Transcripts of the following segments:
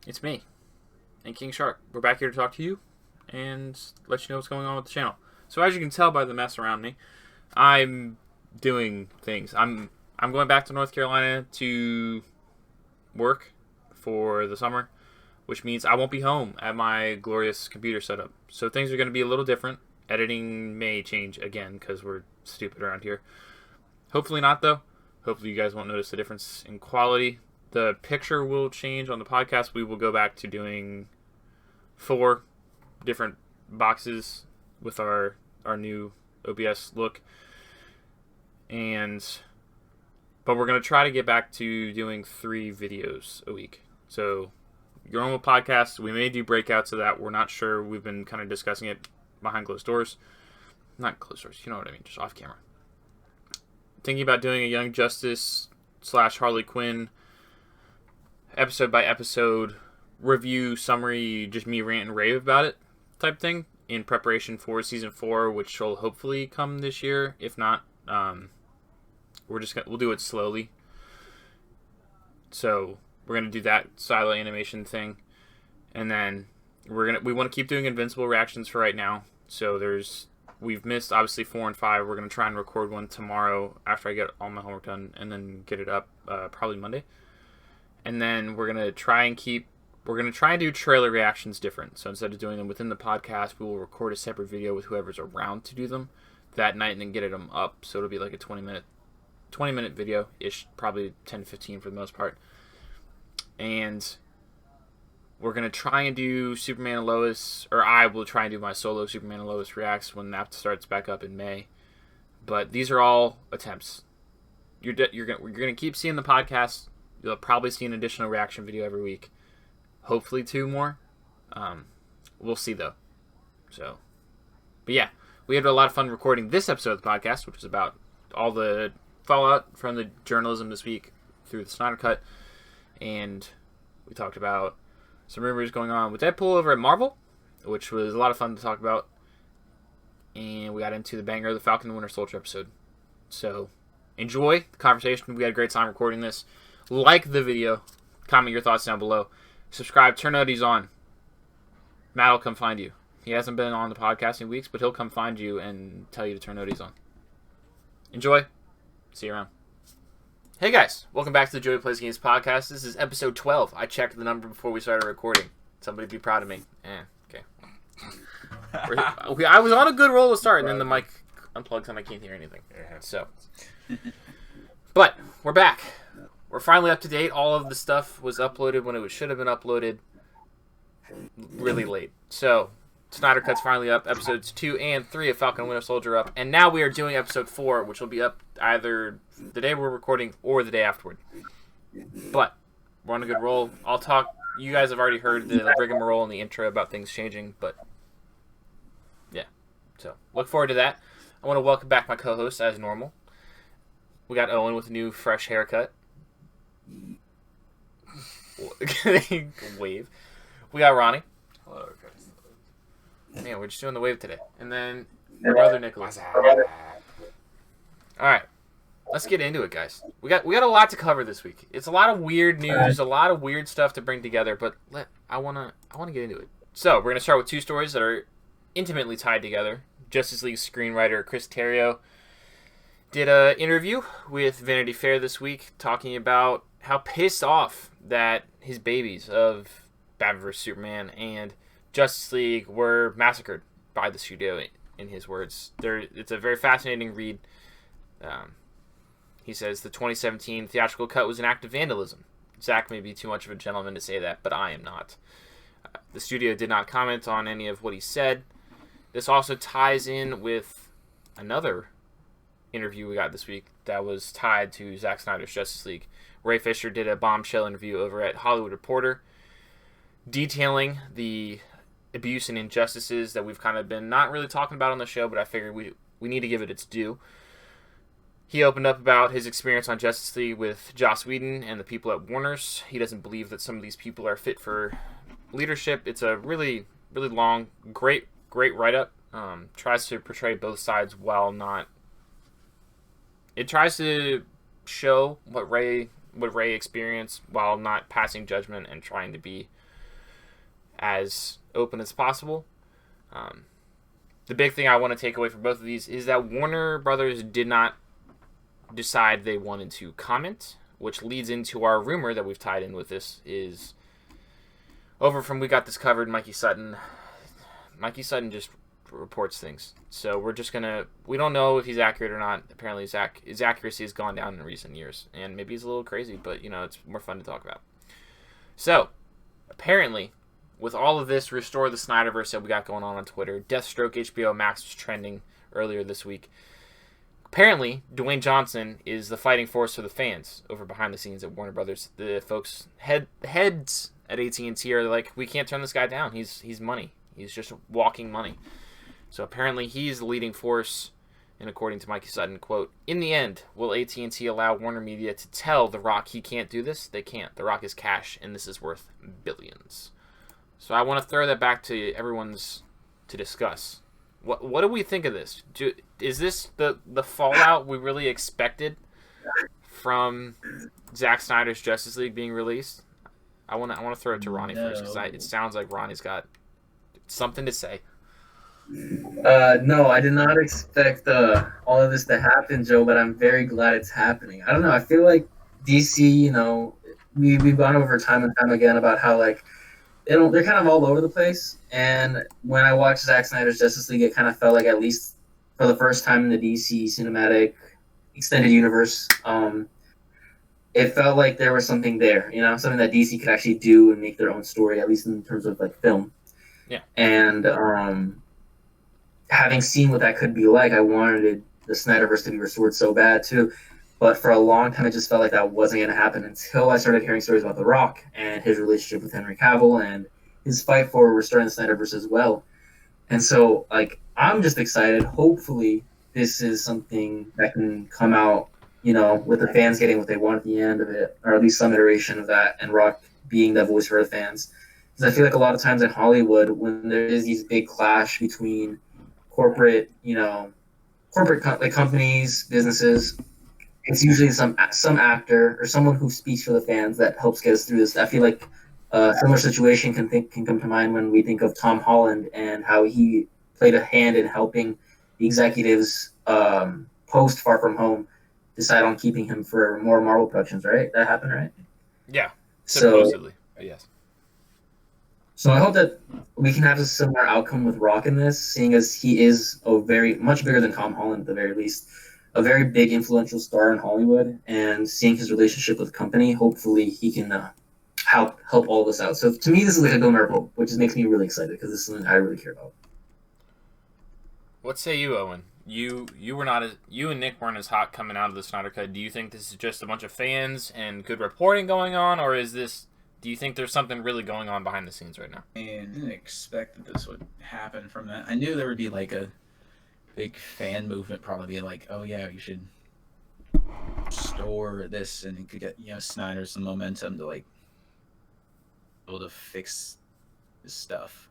It's me, and King Shark. We're back here to talk to you and let you know what's going on with the channel. So as you can tell by the mess around me, I'm doing things. I'm going back to North Carolina to work for the summer, which means I won't be home at my glorious computer setup. So things are going to be a little different. Editing may change again because we're stupid around here. Hopefully not, though. Hopefully you guys won't notice the difference in quality. The picture will change on the podcast. We will go back to doing 4 different boxes with our new OBS look. But we're going to try to get back to doing 3 videos a week. So your normal podcast, we may do breakouts of that. We're not sure. We've been kind of discussing it behind closed doors. Not closed doors, you know what I mean, just off camera. Thinking about doing a Young Justice / Harley Quinn episode by episode review summary, just me rant and rave about it type thing in preparation for season 4, which will hopefully come this year. If not, we'll do it slowly. So we're gonna do that style of animation thing, and then we want to keep doing Invincible reactions for right now. So we've missed obviously 4 and 5. We're gonna try and record one tomorrow after I get all my homework done, and then get it up probably Monday. And then we're gonna try and do trailer reactions different. So instead of doing them within the podcast, we will record a separate video with whoever's around to do them that night, and then get them up. So it'll be like a 20-minute video ish, probably 10 to 15 for the most part. And we're gonna try and do Superman and Lois, or I will try and do my solo Superman and Lois reacts when that starts back up in May. But these are all attempts. You're gonna keep seeing the podcast. You'll probably see an additional reaction video every week. Hopefully 2 more. We'll see though. So, but yeah, we had a lot of fun recording this episode of the podcast, which is about all the fallout from the journalism this week through the Snyder Cut, and we talked about some rumors going on with Deadpool over at Marvel, which was a lot of fun to talk about, and we got into the banger of the Falcon and Winter Soldier episode. So enjoy the conversation. We had a great time recording this. Like the video, comment your thoughts down below, subscribe, turn notifications on. Matt will come find you. He hasn't been on the podcast in weeks, but he'll come find you and tell you to turn notifications on. Enjoy. See you around. Hey guys, welcome back to the Joey Plays Games podcast. This is episode 12. I checked the number before we started recording. Somebody be proud of me. Okay. I was on a good roll to start, and then the mic unplugs and I can't hear anything. So, but we're back. We're finally up to date. All of the stuff was uploaded when it should have been uploaded really late. So, Snyder Cut's finally up. Episodes 2 and 3 of Falcon and Winter Soldier up. And now we are doing episode 4, which will be up either the day we're recording or the day afterward. But we're on a good roll. I'll talk. You guys have already heard the rigmarole in the intro about things changing, but yeah. So, look forward to that. I want to welcome back my co-host as normal. We got Owen with a new fresh haircut. Wave. We got Ronnie. Hello, guys. Man, we're just doing the wave today. And then our brother Nicholas. Alright. Let's get into it, guys. We got a lot to cover this week. It's a lot of weird news, a lot of weird stuff to bring together, but I wanna get into it. So we're gonna start with 2 stories that are intimately tied together. Justice League screenwriter Chris Terrio did an interview with Vanity Fair this week talking about how pissed off that his babies of Batman vs. Superman and Justice League were massacred by the studio, in his words. It's a very fascinating read. He says the 2017 theatrical cut was an act of vandalism. Zach may be too much of a gentleman to say that, but I am not. The studio did not comment on any of what he said. This also ties in with another interview we got this week that was tied to Zack Snyder's Justice League. Ray Fisher did a bombshell interview over at Hollywood Reporter detailing the abuse and injustices that we've kind of been not really talking about on the show, but I figured we need to give it its due. He opened up about his experience on Justice League with Joss Whedon and the people at Warner's. He doesn't believe that some of these people are fit for leadership. It's a really, really long, great write-up. Tries to portray both sides while not... It tries to show what Ray experienced while not passing judgment and trying to be as open as possible. The big thing I want to take away from both of these is that Warner Brothers did not decide they wanted to comment, which leads into our rumor that we've tied in with this is over from We Got This Covered, Mikey Sutton. Mikey Sutton just reports things. So we're just going to... We don't know if he's accurate or not. Apparently his accuracy has gone down in recent years. And maybe he's a little crazy, but, it's more fun to talk about. So, apparently, with all of this Restore the Snyderverse that we got going on Twitter, Deathstroke HBO Max was trending earlier this week. Apparently, Dwayne Johnson is the fighting force for the fans over behind the scenes at Warner Brothers. The folks, heads at AT&T are like, we can't turn this guy down. He's money. He's just walking money. So apparently he's the leading force, and according to Mikey Sutton, quote, in the end, will AT&T allow Warner Media to tell The Rock he can't do this? They can't. The Rock is cash, and this is worth billions. So I want to throw that back to everyone's to discuss. What do we think of this? Is this the fallout we really expected from Zack Snyder's Justice League being released? I want to throw it to Ronnie first because it sounds like Ronnie's got something to say. No, I did not expect all of this to happen, Joe, but I'm very glad it's happening. I don't know. I feel like DC, we've gone over time and time again about how they're kind of all over the place. And when I watched Zack Snyder's Justice League, it kind of felt like, at least for the first time in the DC cinematic extended universe, it felt like there was something there, something that DC could actually do and make their own story, at least in terms of film. Yeah. And having seen what that could be like, I wanted the Snyderverse to be restored so bad too. But for a long time, it just felt like that wasn't going to happen until I started hearing stories about The Rock and his relationship with Henry Cavill and his fight for restoring the Snyderverse as well. And so, I'm just excited. Hopefully, this is something that can come out, with the fans getting what they want at the end of it, or at least some iteration of that, and Rock being that voice for the fans. Because I feel like a lot of times in Hollywood, when there is these big clash between corporate companies, businesses, it's usually some actor or someone who speaks for the fans that helps get us through this. I feel like a similar situation can come to mind when we think of Tom Holland and how he played a hand in helping the executives post Far From Home decide on keeping him for more Marvel productions, right? That happened, right? Yeah, supposedly. Yes. So I hope that we can have a similar outcome with Rock in this, seeing as he is much bigger than Tom Holland at the very least, a very big influential star in Hollywood, and seeing his relationship with the company, hopefully he can help all of us out. So to me, this is like a glimmer of hope, which makes me really excited because this is something I really care about. What say you, Owen? You and Nick weren't as hot coming out of the Snyder Cut. Do you think this is just a bunch of fans and good reporting going on, or do you think there's something really going on behind the scenes right now? I didn't expect that this would happen from that. I knew there would be a big fan movement, probably oh yeah, you should store this, and it could get Snyder some momentum to able to fix this stuff.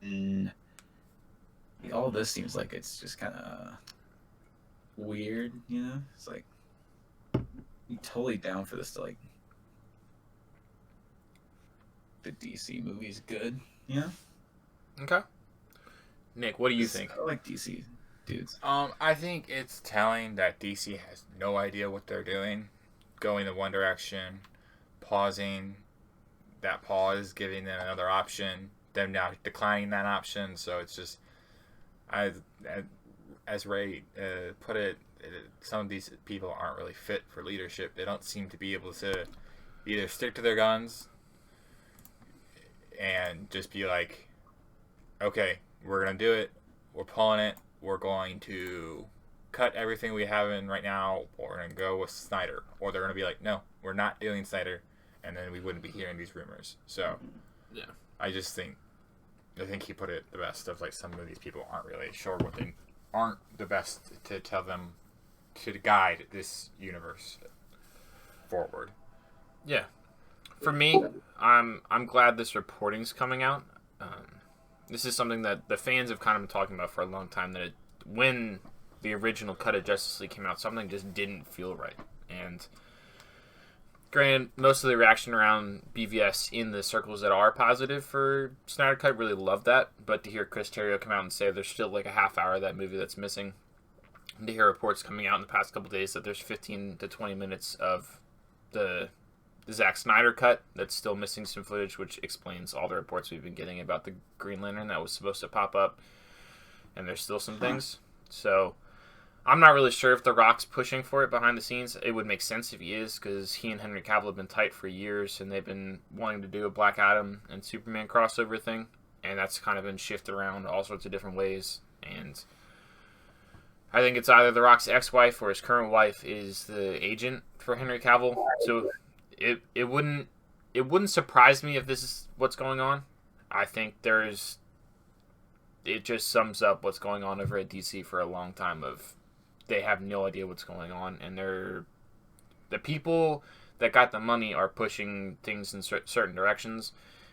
And all this seems like it's just kind of weird, It's you totally down for this to the DC movie's good, Okay. Nick, what do you think? I like DC dudes. I think it's telling that DC has no idea what they're doing, going in one direction, pausing that pause, giving them another option, them now declining that option. So it's just, as Ray put it, some of these people aren't really fit for leadership. They don't seem to be able to either stick to their guns and just be like, okay, we're going to do it. We're pulling it. We're going to cut everything we have in right now, or we're going to go with Snyder. Or they're going to be like, no, we're not doing Snyder, and then we wouldn't be hearing these rumors. So, yeah, I think he put it the best of some of these people aren't really sure what they aren't the best to tell them to guide this universe forward. Yeah. For me, I'm glad this reporting's coming out. This is something that the fans have kind of been talking about for a long time, that when the original cut of Justice League came out, something just didn't feel right. And granted, most of the reaction around BVS in the circles that are positive for Snyder Cut really love that. But to hear Chris Terrio come out and say there's still like a half hour of that movie that's missing, and to hear reports coming out in the past couple days that there's 15 to 20 minutes of the Zack Snyder Cut that's still missing some footage, which explains all the reports we've been getting about the Green Lantern that was supposed to pop up, and there's still some things. So I'm not really sure if The Rock's pushing for it behind the scenes. It would make sense if he is, because he and Henry Cavill have been tight for years, and they've been wanting to do a Black Adam and Superman crossover thing, and that's kind of been shifted around all sorts of different ways. And I think it's either The Rock's ex-wife or his current wife is the agent for Henry Cavill. So it wouldn't surprise me if this is what's going on. I think it just sums up what's going on over at DC for a long time of they have no idea what's going on, and the people that got the money are pushing things in certain directions,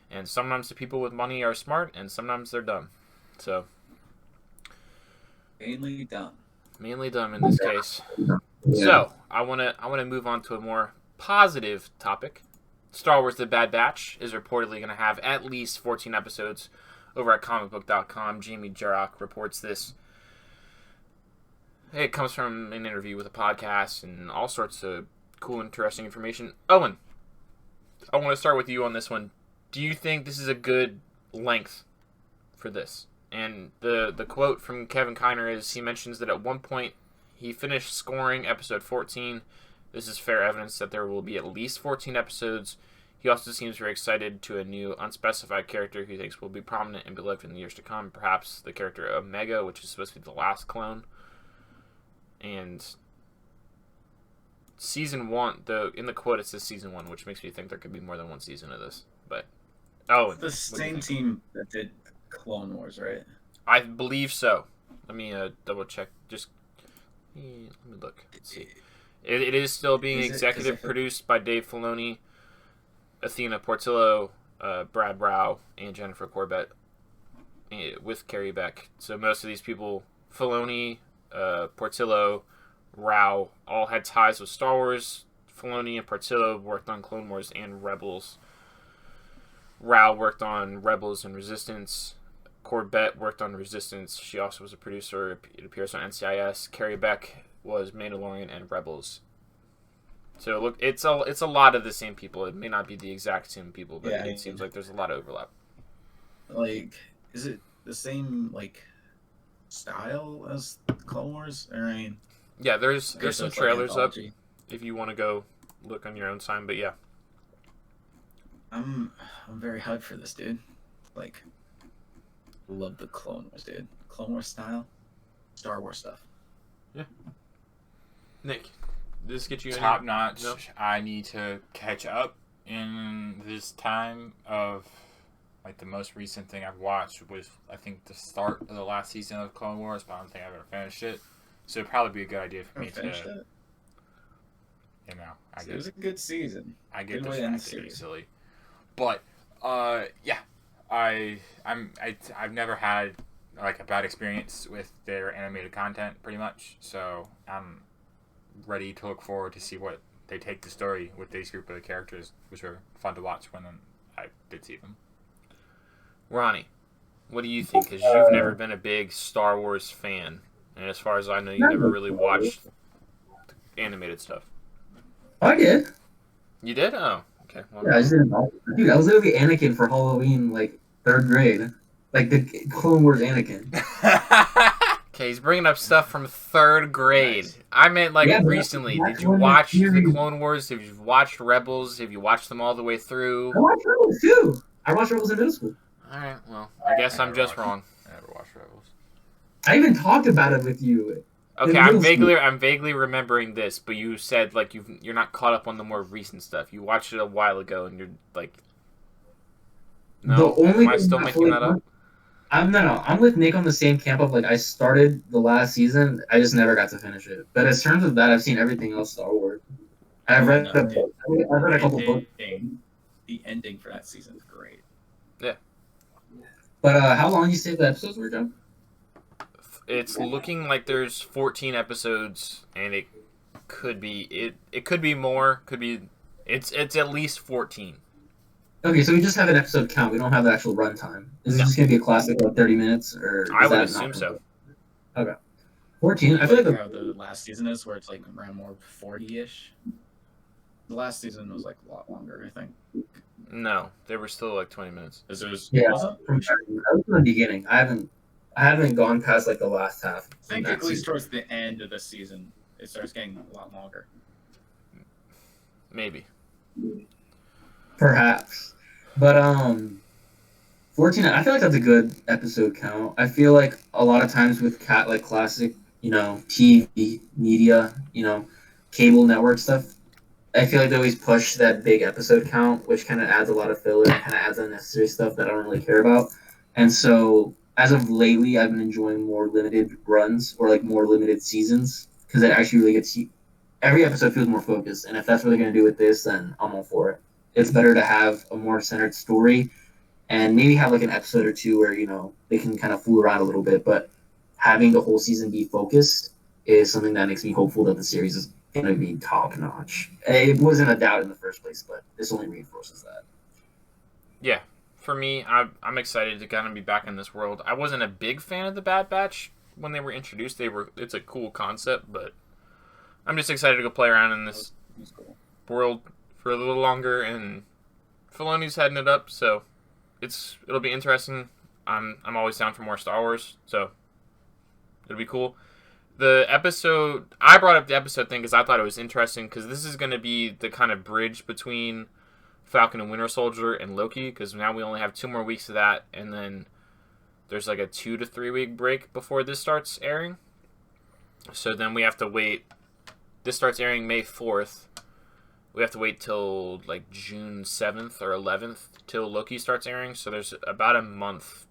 and sometimes the people with money are smart, and sometimes they're dumb. So Mainly dumb in this case. Yeah. So I want to move on to a more positive topic. Star Wars: The Bad Batch is reportedly going to have at least 14 episodes over at comicbook.com. Jamie Jarrock reports this. It comes from an interview with a podcast and all sorts of cool, interesting information. Owen, I want to start with you on this one. Do you think this is a good length for this? And the quote from Kevin Kiner is, he mentions that at one point he finished scoring episode 14. This is fair evidence that there will be at least 14 episodes. He also seems very excited to a new unspecified character he thinks will be prominent and beloved in the years to come. Perhaps the character Omega, which is supposed to be the last clone. And season 1, in the quote it says season 1, which makes me think there could be more than one season of this. But It's the same team that did Clone Wars, right? I believe so. Let me double check. Just let me look. Let's see. It is still being executive produced by Dave Filoni, Athena Portillo, Brad Rao, and Jennifer Corbett, with Carrie Beck. So most of these people, Filoni, Portillo, Rao, all had ties with Star Wars. Filoni and Portillo worked on Clone Wars and Rebels. Rao worked on Rebels and Resistance. Corbett worked on Resistance. She also was a producer. It appears on NCIS. Carrie Beck was Mandalorian and Rebels. So look, it's a lot of the same people. It may not be the exact same people, but it seems like there's a lot of overlap. Like, is it the same like style as Clone Wars? I mean, yeah, there's some trailers up anthology. if you want to go look on your own time. But yeah, I'm very hyped for this, dude. Like, love the Clone Wars, dude. Clone Wars style, Star Wars stuff. Nick, did this get you Top notch. No? I need to catch up in this time of, like, the most recent thing I've watched was, I think, the start of the last season of Clone Wars, but I don't think I've ever finished it. So it'd probably be a good idea for me to, it? you know, It was a good season. I get Good way to end the distracted series. easily. But yeah, I've never had like a bad experience with their animated content, pretty much. So I'm ready to look forward to see what they take the story with these group of characters, which are fun to watch when I did see them. Ronnie, what do you think? Because you've never been a big Star Wars fan, and as far as I know, you never really watched animated stuff. I did. You did? Oh, okay. Well, Yeah, I just didn't know. Dude, I was literally Anakin for Halloween, like, 3rd grade. Like, the Clone Wars Anakin. okay, he's bringing up stuff from 3rd grade. Nice. I meant, like, Yeah, but recently. that's Did you when the watch the series- Clone Wars? Have you watched Rebels? Have you watched them all the way through? I watched Rebels, too. I watched Rebels in middle school. Alright, well, I guess I'm just wrong. I never watched Rebels. I even talked about it with you. Okay, In middle I'm vaguely remembering this, but you said like you're not caught up on the more recent stuff. You watched it a while ago, and you're like, no, The only am I thing still that making that fully- up? I'm with Nick on the same camp of, like, I started the last season, I just never got to finish it. But in terms of that, I've seen everything else Star Wars. I've read, No, dude. I've read a couple books. The ending for that season is great. But how long you say the episodes were, Joe? It's looking like there's 14 episodes, and it could be more, could be It's at least 14. Okay, so we just have an episode count. We don't have the actual runtime. Is it No. just gonna be a classic like 30 minutes, or I is would that assume not so. Okay. 14. I feel like how the last season is, where it's like around more 40-ish. The last season was like a lot longer, I think. No, they were still like 20 minutes. Was it? yeah, Was it? from the beginning. I haven't gone past like the last half. I think at least towards the end of the season, it starts getting a lot longer. Maybe. Perhaps. But 14, I feel like that's a good episode count. I feel like a lot of times with like classic, TV media, cable network stuff, I feel like they always push that big episode count, which kind of adds a lot of filler, kind of adds unnecessary stuff that I don't really care about. And so, as of lately, I've been enjoying more limited runs or like more limited seasons because it actually really gets every episode feels more focused. And if that's what they're going to do with this, then I'm all for it. It's better to have a more centered story and maybe have like an episode or two where, they can kind of fool around a little bit. But having the whole season be focused is something that makes me hopeful that the series is going to be top notch. It wasn't a doubt in the first place, but this only reinforces that. Yeah. For me, I'm excited to kind of be back in this world. I wasn't a big fan of the Bad Batch when they were introduced. It's a cool concept, but I'm just excited to go play around in this world for a little longer, and Filoni's heading it up, so it'll be interesting. I'm always down for more Star Wars, so it'll be cool. I brought up the episode thing because I thought it was interesting because this is going to be the kind of bridge between Falcon and Winter Soldier and Loki, because now we only have 2 more weeks of that, and then there's like a 2 to 3 week break before this starts airing. So then we have to wait. This starts airing May 4th. We have to wait till like June 7th or 11th till Loki starts airing. So there's about a month,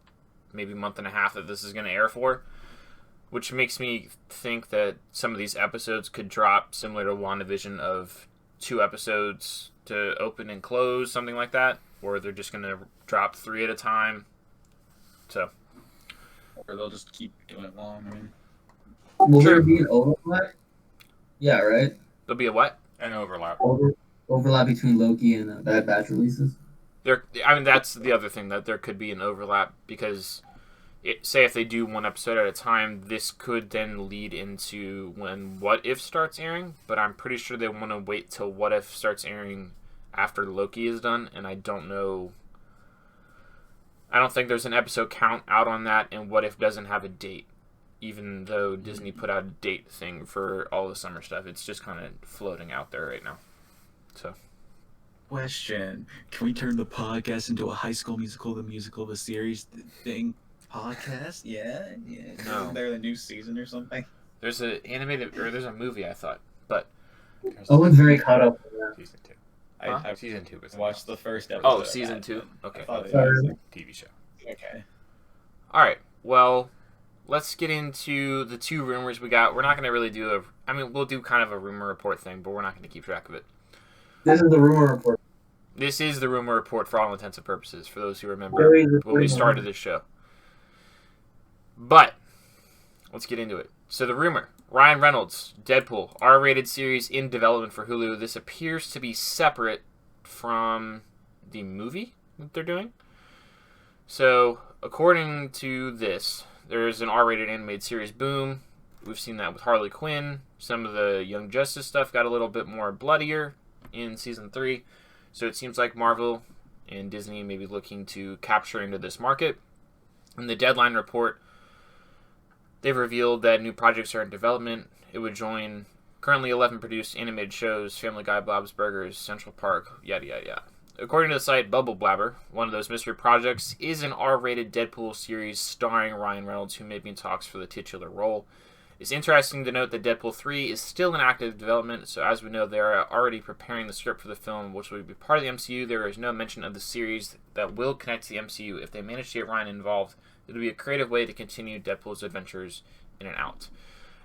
maybe month and a half that this is going to air for, which makes me think that some of these episodes could drop similar to WandaVision of 2 episodes to open and close, something like that, or they're just going to drop 3 at a time. So, or they'll just keep doing it long. I mean, will there be an overlap? Yeah, right. There'll be a what? An overlap. Overlap between Loki and Bad Batch releases. That's the other thing, that there could be an overlap because, say if they do 1 episode at a time, this could then lead into when What If starts airing. But I'm pretty sure they want to wait till What If starts airing after Loki is done, and I don't know. I don't think there's an episode count out on that, and What If doesn't have a date, even though Disney put out a date thing for all the summer stuff. It's just kind of floating out there right now. So. Question: can we turn the podcast into a High School Musical, the musical, the series thing? Podcast? Yeah. No. Isn't there a new season or something? There's there's a movie, I thought, but Owen's very caught up in that. Season 2. Huh? I season 2 was Watched the first episode. Oh, of season that, 2. but Okay. I thought it Sorry. was a TV show. okay. All right. Well, let's get into the 2 rumors we got. We're not going to really do we'll do kind of a rumor report thing, but we're not going to keep track of it. This is the rumor report. This is the rumor report for all intents and purposes, for those who remember when we started this show. But let's get into it. So the rumor: Ryan Reynolds, Deadpool, R-rated series in development for Hulu. This appears to be separate from the movie that they're doing. So according to this, there's an R-rated animated series boom. We've seen that with Harley Quinn. Some of the Young Justice stuff got a little bit more bloodier in season 3. So it seems like Marvel and Disney may be looking to capture into this market. In the Deadline report, they've revealed that new projects are in development. It would join currently 11 produced animated shows: Family Guy, Bob's Burgers, Central Park, yada yada yada. According to the site Bubble Blabber, one of those mystery projects is an R-rated Deadpool series starring Ryan Reynolds, who may be in talks for the titular role. It's interesting to note that Deadpool 3 is still in active development, so as we know, they are already preparing the script for the film, which will be part of the MCU. There is no mention of the series that will connect to the MCU. If they manage to get Ryan involved, it'll be a creative way to continue Deadpool's adventures in and out.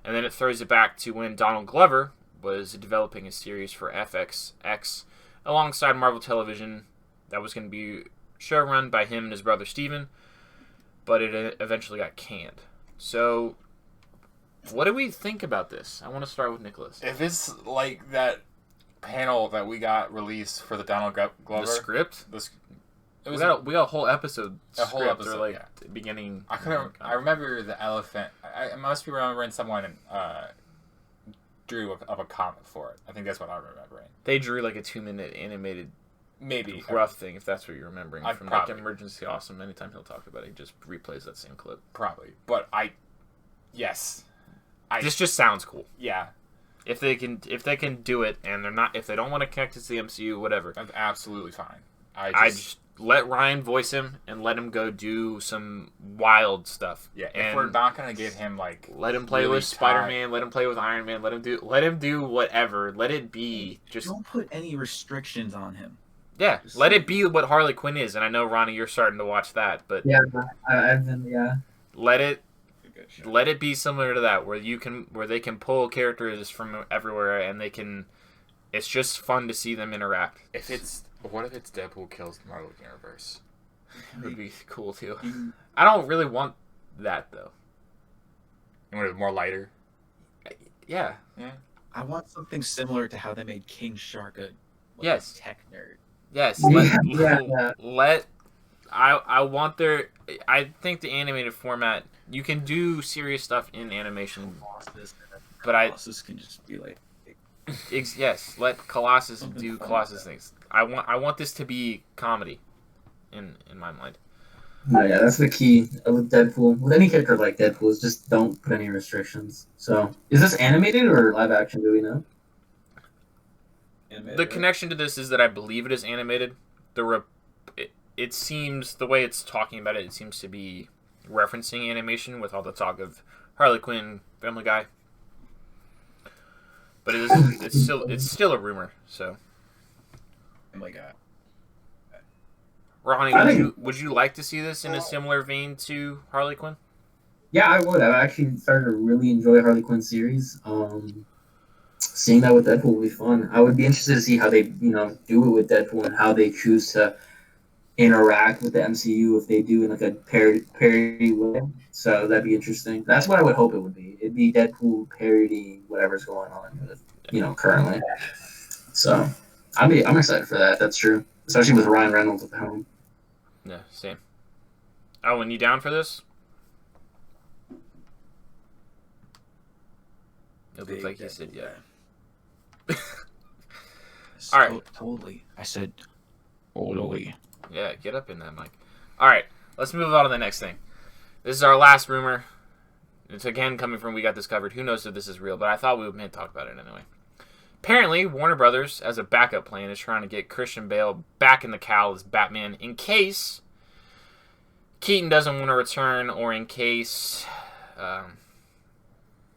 And then it throws it back to when Donald Glover was developing a series for FXX alongside Marvel Television that was going to be showrun by him and his brother Steven, but it eventually got canned. So what do we think about this? I want to start with Nicholas. If it's like that panel that we got released for the Donald Glover. The script. It was we got a whole episode. A whole script, episode, or like yeah. the beginning. I remember the elephant. I must be remembering someone drew of a comic for it. I think that's what I'm remembering. They drew like a 2-minute animated Maybe rough thing, if that's what you're remembering from probably. like Emergency Awesome. Anytime he'll talk about it, he just replays that same clip. Probably, but yes, This just sounds cool. Yeah, If they can do it, and if they don't want to connect it to the MCU, whatever. that's absolutely fine. I just let Ryan voice him and let him go do some wild stuff. Yeah, and if we're not gonna give him like let him play really with Spider-Man, let him play with Iron Man, let him do whatever. Let it be just Don't put any restrictions on him. yeah. Let it be what Harley Quinn is. And I know Ronnie, you're starting to watch that, but Yeah, I've been let it Good show. let it be similar to that, where they can pull characters from everywhere, and it's just fun to see them interact. What if it's Deadpool kills the Marvel Universe? It would be cool too. I don't really want that though. You want it more lighter? Yeah. I want something similar to how they made King Shark a Yes. tech nerd. Yes. Yeah. I want I think the animated format, you can do serious stuff in animation, but Colossus can just be like, yes, let Colossus Something do fun Colossus like that. things. I want this to be comedy, in my mind. No, yeah, that's the key with Deadpool. With any character like Deadpool, is just don't put any restrictions. So, is this animated or live action? Do we know? animated, The right? connection to this is that I believe it is animated. It seems, the way it's talking about it, it seems to be referencing animation with all the talk of Harley Quinn, Family Guy. But it's still a rumor. So, Oh my god. Ronnie, would you like to see this in a similar vein to Harley Quinn? Yeah, I would. I've actually started to really enjoy Harley Quinn series. Seeing that with Deadpool would be fun. I would be interested to see how they, do it with Deadpool and how they choose to interact with the MCU if they do in like a parody way. So that'd be interesting. That's what I would hope it would be. It'd be Deadpool parodying whatever's going on with, currently. So I'm excited for that. That's true. Especially with Ryan Reynolds at the helm. Yeah, same. Oh, and you down for this? It looks like he said yeah. All right. Totally. I said, totally. Yeah, get up in that mic. All right, let's move on to the next thing. This is our last rumor. It's again coming from We Got This Covered. Who knows if this is real, but I thought we would talk about it anyway. Apparently, Warner Brothers, as a backup plan, is trying to get Christian Bale back in the cowl as Batman in case Keaton doesn't want to return, or in case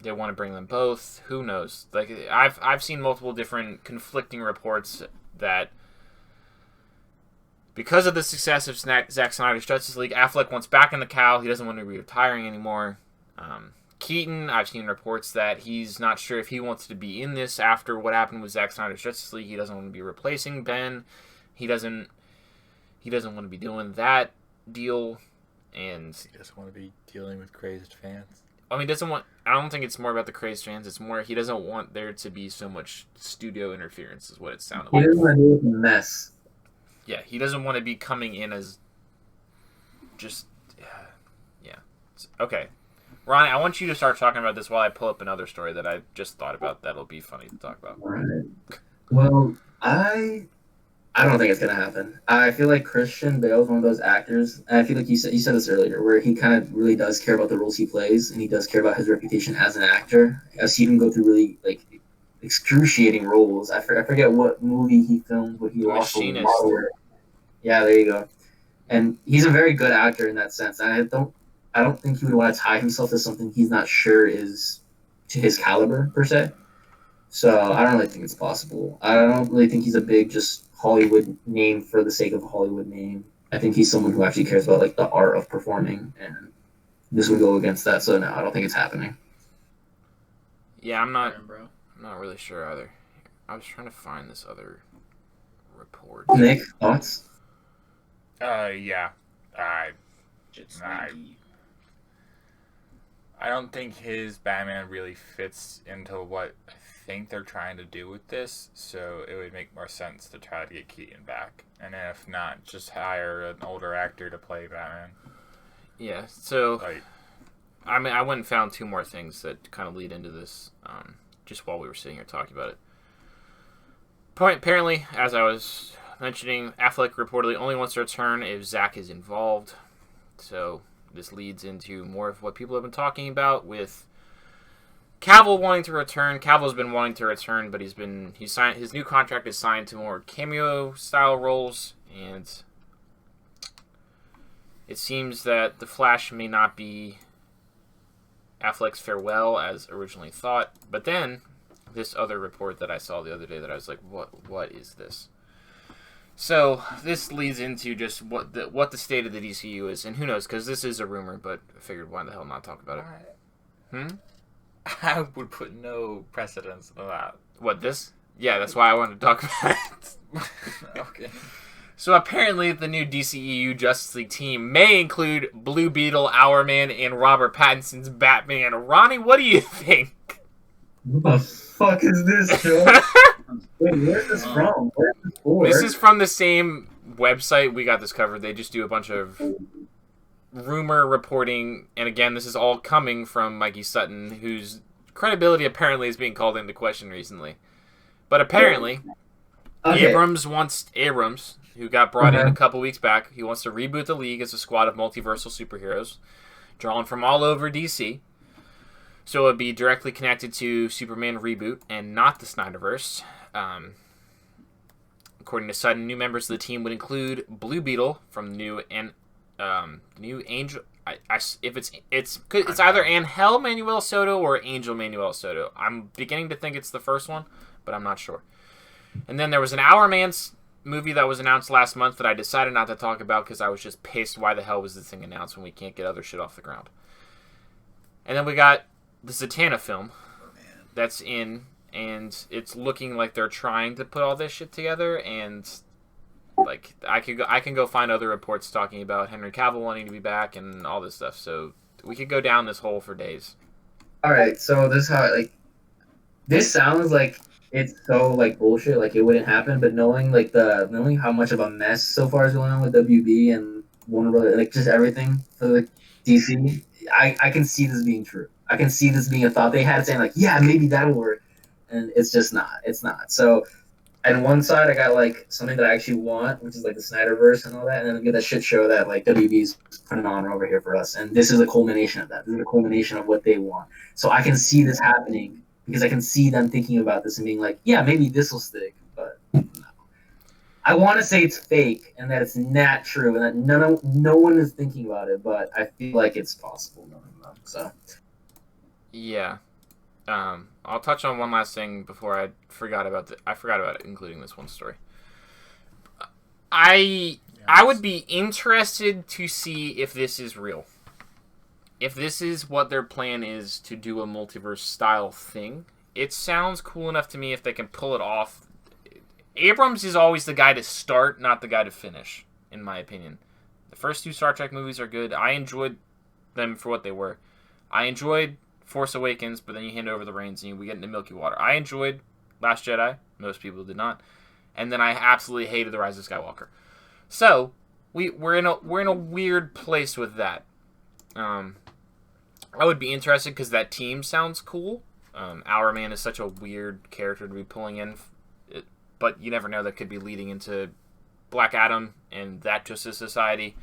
they want to bring them both. Who knows? Like I've seen multiple different conflicting reports that because of the success of Zack Snyder's Justice League, Affleck wants back in the cowl. He doesn't want to be retiring anymore. Keaton, I've seen reports that he's not sure if he wants to be in this after what happened with Zack Snyder's Justice League. He doesn't want to be replacing Ben. He doesn't want to be doing that deal, and He doesn't want to be dealing with crazed fans. I mean, I don't think it's more about the crazed fans. It's more he doesn't want there to be so much studio interference, is what it sounded He like. doesn't want to deal with the mess. Yeah, he doesn't want to be coming in as just yeah. Okay. Ronnie, I want you to start talking about this while I pull up another story that I just thought about that'll be funny to talk about. All right. Well, I don't think it's gonna happen. I feel like Christian Bale is one of those actors, and I feel like you said this earlier, where he kind of really does care about the roles he plays, and he does care about his reputation as an actor. I've seen him go through really excruciating roles. I forget what movie he filmed, but he lost a Machinist. lot of work. Yeah, there you go. And he's a very good actor in that sense. And I don't think he would want to tie himself to something he's not sure is to his caliber per se. So I don't really think it's possible. I don't really think he's a big just Hollywood name for the sake of a Hollywood name. I think he's someone who actually cares about the art of performing, and this would go against that. So no, I don't think it's happening. Yeah, I'm not Bro. really sure either. I was trying to find this other report. Nick, thoughts? Yeah. Shit's Nah. sneaky. I don't think his Batman really fits into what I think they're trying to do with this, so it would make more sense to try to get Keaton back. And if not, just hire an older actor to play Batman. Yeah, so Like, I mean, I went and found 2 more things that kind of lead into this, just while we were sitting here talking about it. Apparently, as I was mentioning, Affleck reportedly only wants to return if Zack is involved. So this leads into more of what people have been talking about with Cavill wanting to return. Cavill's been wanting to return, but he's signed, his new contract is signed to more cameo style roles, and it seems that The Flash may not be Affleck's farewell as originally thought. But then this other report that I saw the other day that I was like, what is this? So this leads into just what the state of the DCU is, and who knows, because this is a rumor, but I figured why the hell not talk about it. I would put no precedence to that. What, this? Yeah, that's why I wanted to talk about it. Okay. So apparently the new DCEU Justice League team may include Blue Beetle, Hourman, and Robert Pattinson's Batman. Ronnie, what do you think? What the fuck is this, Joe? Wait, where's this from? Where's this for? This is from the same website we got this covered. They just do a bunch of rumor reporting, and again, this is all coming from Mikey Sutton, whose credibility apparently is being called into question recently. But apparently, Okay. Abrams, who got brought in a couple weeks back, he wants to reboot the League as a squad of multiversal superheroes, drawn from all over DC. So it would be directly connected to Superman reboot and not the Snyderverse. According to Sutton, new members of the team would include Blue Beetle from new Angel. It's either Angel Manuel Soto or Angel Manuel Soto. I'm beginning to think it's the first one, but I'm not sure. And then there was an Hourman movie that was announced last month that I decided not to talk about because I was just pissed. Why the hell was this thing announced when we can't get other shit off the ground? And then we got the Zatanna film that's in, and it's looking like they're trying to put all this shit together, and like I can go find other reports talking about Henry Cavill wanting to be back and all this stuff, so we could go down this hole for days. Alright, so this is how this sounds like it's so bullshit, like it wouldn't happen, but knowing how much of a mess so far is going on with WB and Warner Brothers, just everything for DC, I can see this being true. I can see this being a thought they had, saying yeah, maybe that'll work, and it's just not. It's not. So, on one side, I got something that I actually want, which is the Snyderverse and all that, and then I get that shit show that WB's putting on over here for us, and this is a culmination of that. This is a culmination of what they want. So I can see this happening because I can see them thinking about this and being yeah, maybe this will stick, but no. I want to say it's fake and that it's not true and that no one is thinking about it, but I feel like it's possible. So. Yeah. I'll touch on one last thing before I forgot about including this one story. I would be interested to see if this is real. If this is what their plan is to do a multiverse style thing. It sounds cool enough to me if they can pull it off. Abrams is always the guy to start, not the guy to finish, in my opinion. The first 2 Star Trek movies are good. I enjoyed them for what they were. I enjoyed Force Awakens, but then you hand over the reins and we get into Milky Water. I enjoyed Last Jedi. Most people did not. And then I absolutely hated The Rise of Skywalker. So, we're in a weird place with that. I would be interested because that team sounds cool. Hourman is such a weird character to be pulling in. But you never know, that could be leading into Black Adam and that Justice Society,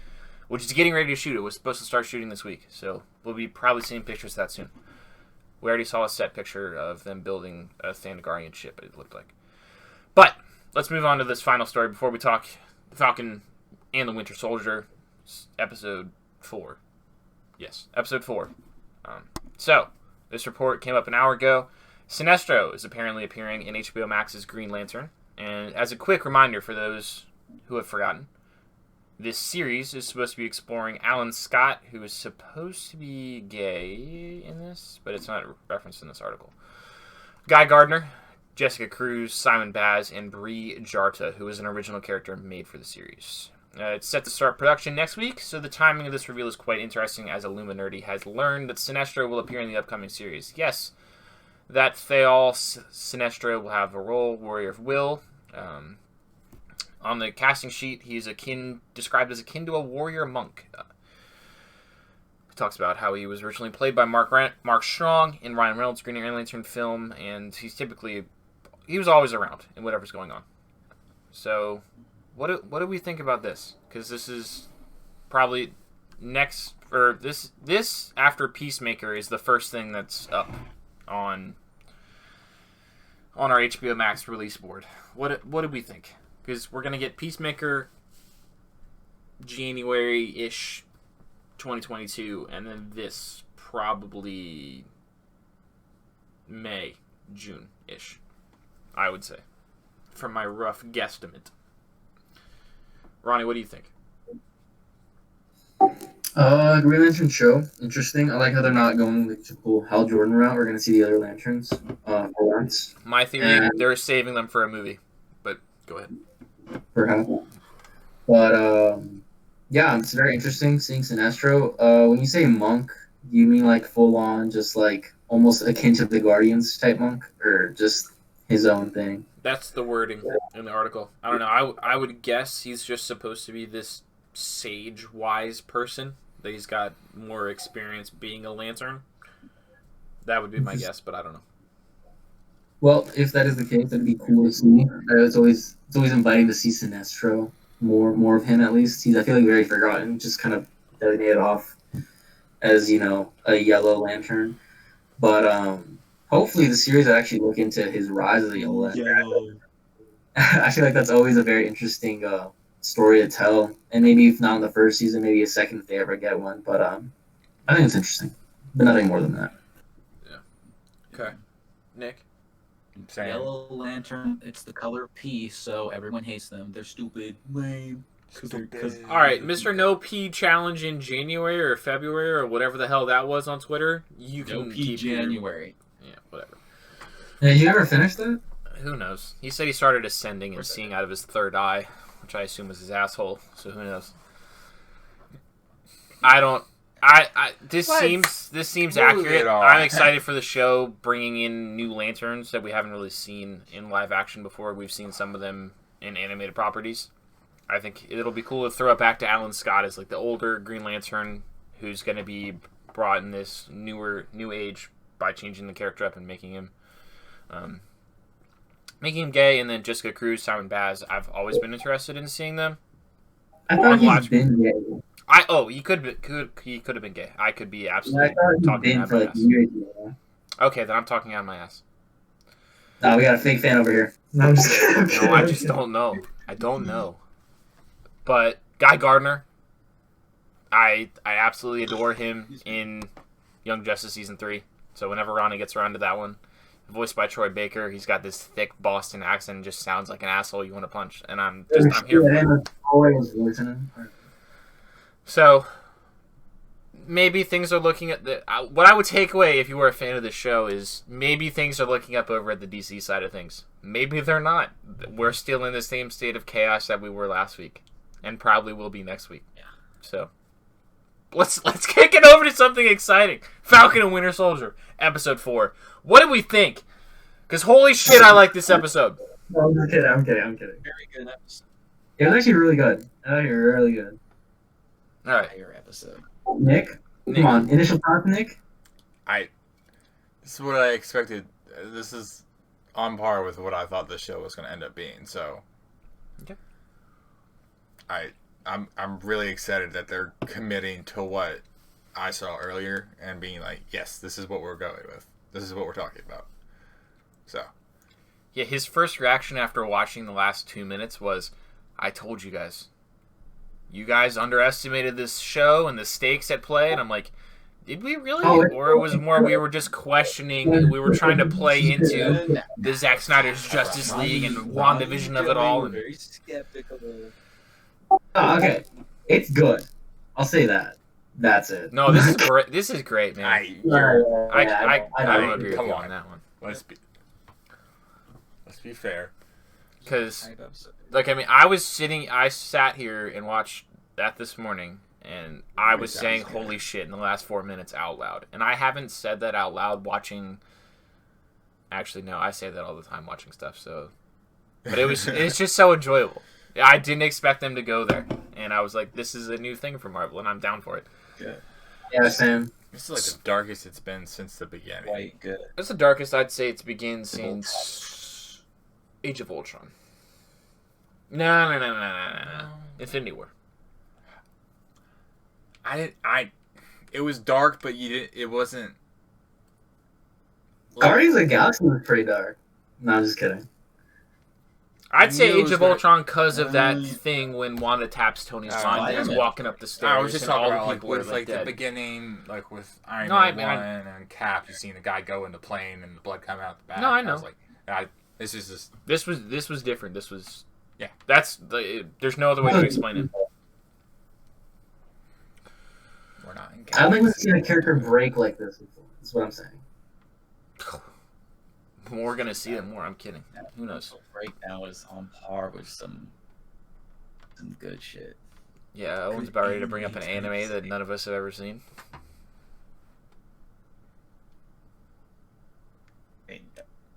which is getting ready to shoot. It was supposed to start shooting this week, so we'll be probably seeing pictures of that soon. We already saw a set picture of them building a Thanagarian ship, it looked like. But let's move on to this final story before we talk the Falcon and the Winter Soldier, episode 4. Yes, episode 4. So, this report came up an hour ago. Sinestro is apparently appearing in HBO Max's Green Lantern. And as a quick reminder for those who have forgotten, this series is supposed to be exploring Alan Scott, who is supposed to be gay in this, but it's not referenced in this article. Guy Gardner, Jessica Cruz, Simon Baz, and Bree Jarta, who is an original character made for the series. It's set to start production next week, so the timing of this reveal is quite interesting, as Illuminati has learned that Sinestro will appear in the upcoming series. Yes, that Theol Sinestro will have a role, Warrior of Will. On the casting sheet, he's described as akin to a warrior monk. He talks about how he was originally played by Mark Strong in Ryan Reynolds' Green Lantern film, and he was always around in whatever's going on. So, what do we think about this? Because this is probably this after Peacemaker is the first thing that's up on our HBO Max release board. What do we think? Because we're gonna get Peacemaker January-ish 2022, and then this probably May, June-ish, I would say, from my rough guesstimate. Ronnie, what do you think? Green Lantern show, interesting. I like how they're not going the typical Hal Jordan route. We're gonna see the other Lanterns for once. My theory, they're saving them for a movie, but go ahead. Perhaps. But yeah, it's very interesting seeing Sinestro. When you say monk, do you mean like full on, just like almost akin to the Guardians type monk, or just his own thing? That's the wording in the article. I don't know. I would guess he's just supposed to be this sage, wise person, that he's got more experience being a lantern. That would be my guess, but I don't know. Well, if that is the case, that'd be cool to see. It's always inviting to see Sinestro, more of him at least. I feel like very forgotten, just kind of designated off as, you know, a yellow lantern. But hopefully the series will actually look into his rise as a yellow lantern. I feel like that's always a very interesting story to tell, and maybe if not in the first season, maybe a second if they ever get one. But I think it's interesting, but nothing more than that. Yeah. Okay. Nick? Same. Yellow Lantern, it's the color P, so everyone hates them. They're stupid, lame. All right, Mr. No P challenge in January or February or whatever the hell that was on Twitter. You No can P keep January. Yeah, whatever. Have you ever finished that? Who knows? He said he started ascending and seeing out of his third eye, which I assume was his asshole. So who knows? I don't. This seems accurate. I'm excited for the show, bringing in new lanterns that we haven't really seen in live action before. We've seen some of them in animated properties. I think it'll be cool to throw it back to Alan Scott as like the older Green Lantern, who's going to be brought in this new age by changing the character up and making him gay. And then Jessica Cruz, Simon Baz. I've always been interested in seeing them. I thought he's been gay. He could have been gay. I could be absolutely talking out of my ass. Years ago. Okay, then I'm talking out of my ass. No, we got a fake fan over here. No, I'm just kidding. No, I just don't know. I don't know. But Guy Gardner, I absolutely adore him in Young Justice Season 3. So whenever Ronnie gets around to that one, voiced by Troy Baker, he's got this thick Boston accent and just sounds like an asshole you want to punch. And I'm here for it. So maybe things are looking at what I would take away if you were a fan of the show is maybe things are looking up over at the DC side of things. Maybe they're not. We're still in the same state of chaos that we were last week, and probably will be next week. Yeah. So let's kick it over to something exciting. Falcon and Winter Soldier, episode 4. What did we think? Because holy shit, I like this episode. No, I'm kidding. Very good episode. It was actually really good. Really good. All right, Fire episode. Nick, come on. Initial thoughts, Nick? This is what I expected. This is on par with what I thought the show was going to end up being. So, okay. I'm really excited that they're committing to what I saw earlier and being like, yes, this is what we're going with. This is what we're talking about. So, yeah, his first reaction after watching the last 2 minutes was, "I told you guys. You guys underestimated this show and the stakes at play," and I'm like, did we really? Or it was more we were just questioning, we were trying to play into the Zack Snyder's Justice League and WandaVision of it all. And Very skeptical. Oh, okay. It's good. I'll say that. That's it. no, this is great. This is great, man. I don't agree with you on that one. Let's be fair. Because Like, I mean, I sat here and watched that this morning, and I was saying "holy shit" in the last 4 minutes out loud, and I haven't said that out loud watching. Actually, no, I say that all the time watching stuff. So, but it's just so enjoyable. I didn't expect them to go there, and I was like, "This is a new thing for Marvel, and I'm down for it." Good. Yeah, Sam. This is like the darkest it's been since the beginning. Quite good. It's the darkest I'd say it's begun since Age of Ultron. No. Infinity War. It was dark, but it wasn't. Guardians of the Galaxy was pretty dark. No, I'm just kidding. I'd say knew it Age was of gonna- Ultron because of that thing when Wanda taps Tony's mind and is Spider-Man. walking up the stairs. I was just and talking all about the like people are with like the dead. beginning, like with Iron No, Man I mean, 1 and Cap. You seen the guy go in the plane and the blood come out the back. No, I know. was like, this is just This was different. This was Yeah. There's no other way to explain it. we're not in. I don't think we've seen a character break like this before. That's what I'm saying. We're gonna see it more. I'm kidding. Who knows? Right now is on par with some good shit. Yeah, Owen's about ready to bring up an anime that none of us have ever seen.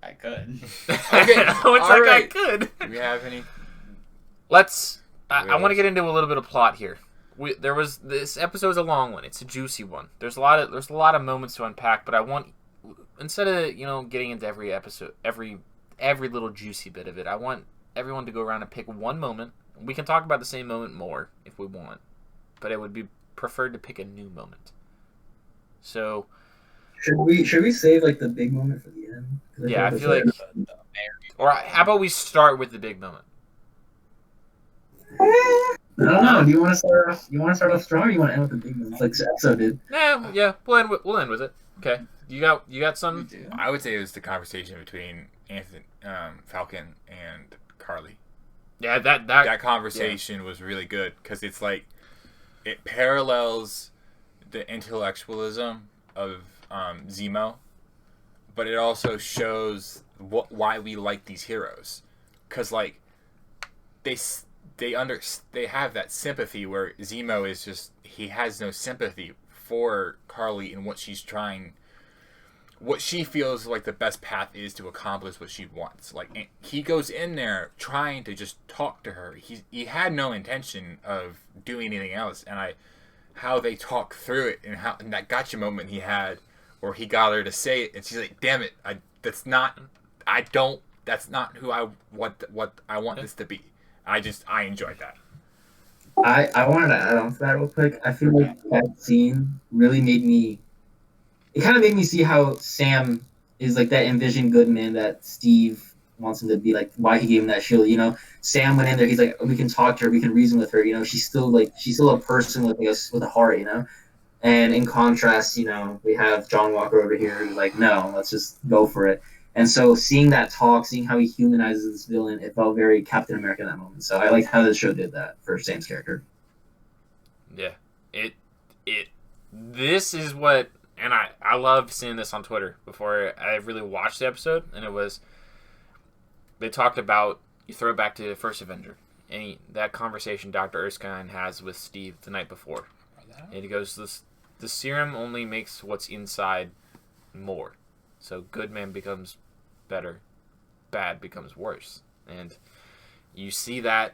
I could. Okay, Owen's all like, I right. could. Do we have any? I want to get into a little bit of plot here. This episode's a long one. It's a juicy one. There's a lot of moments to unpack, but I want, instead of getting into every episode, every little juicy bit of it, I want everyone to go around and pick one moment. We can talk about the same moment more if we want, but it would be preferred to pick a new moment. So Should we save like the big moment for the end? yeah, I feel like, or how about we start with the big moment? I don't know. Do you want to start off? You want to start off strong, or you want to end with the big moment, like so did? Yeah, we'll end with it. Okay, you got some. I would say it was the conversation between Anthony, Falcon, and Carly. Yeah, That conversation was really good because it's like it parallels the intellectualism of Zemo, but it also shows why we like these heroes, because like they have that sympathy where Zemo is just, he has no sympathy for Carly and what she's trying, what she feels like the best path is to accomplish what she wants. Like, he goes in there trying to just talk to her. He had no intention of doing anything else, and how they talk through it, and that gotcha moment he had where he got her to say it, and she's like, "Damn it, that's not who I want. What I want this to be." I enjoyed that. I wanted to add on to that real quick. I feel like that scene really made me. It kind of made me see how Sam is like that envisioned good man that Steve wants him to be, like why he gave him that shield. Sam went in there. He's like, we can talk to her, we can reason with her. She's still a person with a heart. And in contrast, we have John Walker over here who's like, no, let's just go for it. And so seeing that talk, seeing how he humanizes this villain, it felt very Captain America in that moment. So I liked how the show did that for Sam's character. Yeah, this is what, and I love seeing this on Twitter before I really watched the episode, and they talked about, you throw it back to the first Avenger, and that conversation Dr. Erskine has with Steve the night before, and he goes, the serum only makes what's inside more. So good man becomes better, bad becomes worse. And you see that,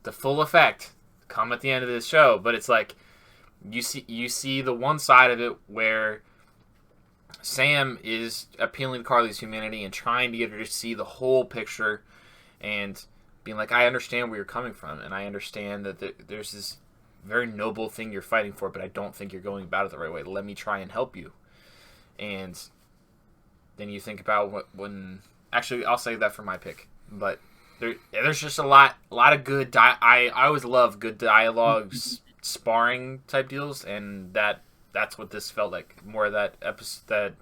the full effect, come at the end of this show. But it's like, you see the one side of it where Sam is appealing to Carly's humanity and trying to get her to see the whole picture and being like, I understand where you're coming from, and I understand that there's this very noble thing you're fighting for, but I don't think you're going about it the right way. Let me try and help you. And then you think about when actually, I'll save that for my pick. But there's just a lot of good. I always love good dialogues, sparring type deals, and that's what this felt like. More of that episode,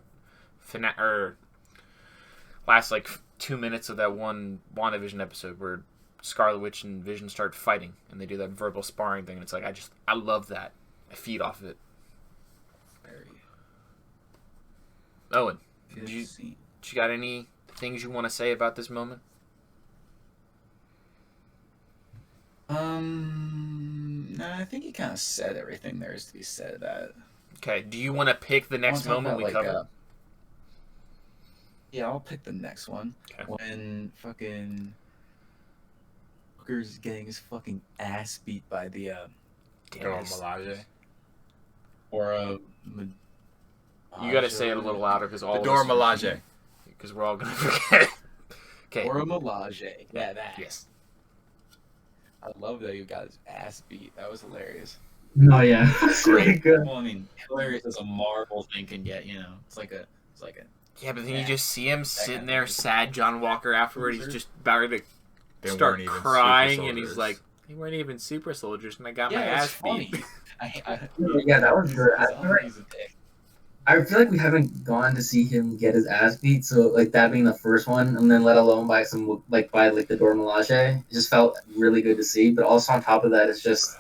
last like 2 minutes of that one WandaVision episode where Scarlet Witch and Vision start fighting, and they do that verbal sparring thing. And it's like I love that. I feed off of it. Owen. Did you got any things you want to say about this moment? No, I think he kind of said everything there is to be said. That. Okay. Do you want to pick the next moment we cover? Yeah, I'll pick the next one. Okay. When fucking Booker's getting his fucking ass beat by the Dora Milaje. Or You got to say it a little louder because all The of Dora us Milaje. because we're all gonna forget. Okay. Dora Milaje. Yeah, that. Yes. I love that you got his ass beat. That was hilarious. No, yeah, it's really good. Well, I mean, hilarious as a Marvel thing can get. It's like a. Yeah, but then you just see him sitting there, sad John Walker. Afterward, he's just about to start crying, and he's like, "They weren't even super soldiers, and I got my ass beat." Yeah, that was good. I feel like we haven't gone to see him get his ass beat, so like that being the first one, and then let alone by the Dora Milaje, it just felt really good to see. But also on top of that, it's just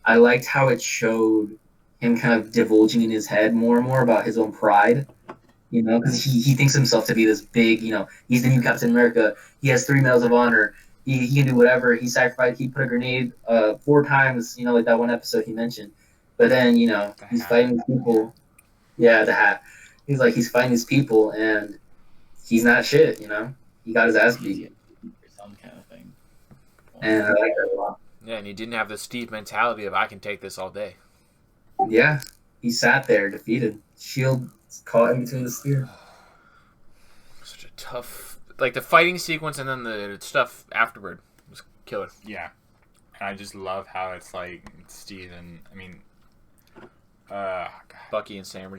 I liked how it showed him kind of divulging in his head more and more about his own pride. Because he thinks himself to be this big, he's the new Captain America. He has 3 medals of honor. He can do whatever. He sacrificed. He put a grenade 4 times. Like that one episode he mentioned. But then he's fighting these people. Yeah, the hat. He's fighting these people and he's not shit. He got his ass beat. Some kind of thing. And I like that a lot. Yeah, and he didn't have the Steve mentality of I can take this all day. Yeah, he sat there defeated. Shield caught in between the spear. Such a tough, the fighting sequence and then the stuff afterward was killer. Yeah, and I just love how it's like Steve and Bucky and Sam were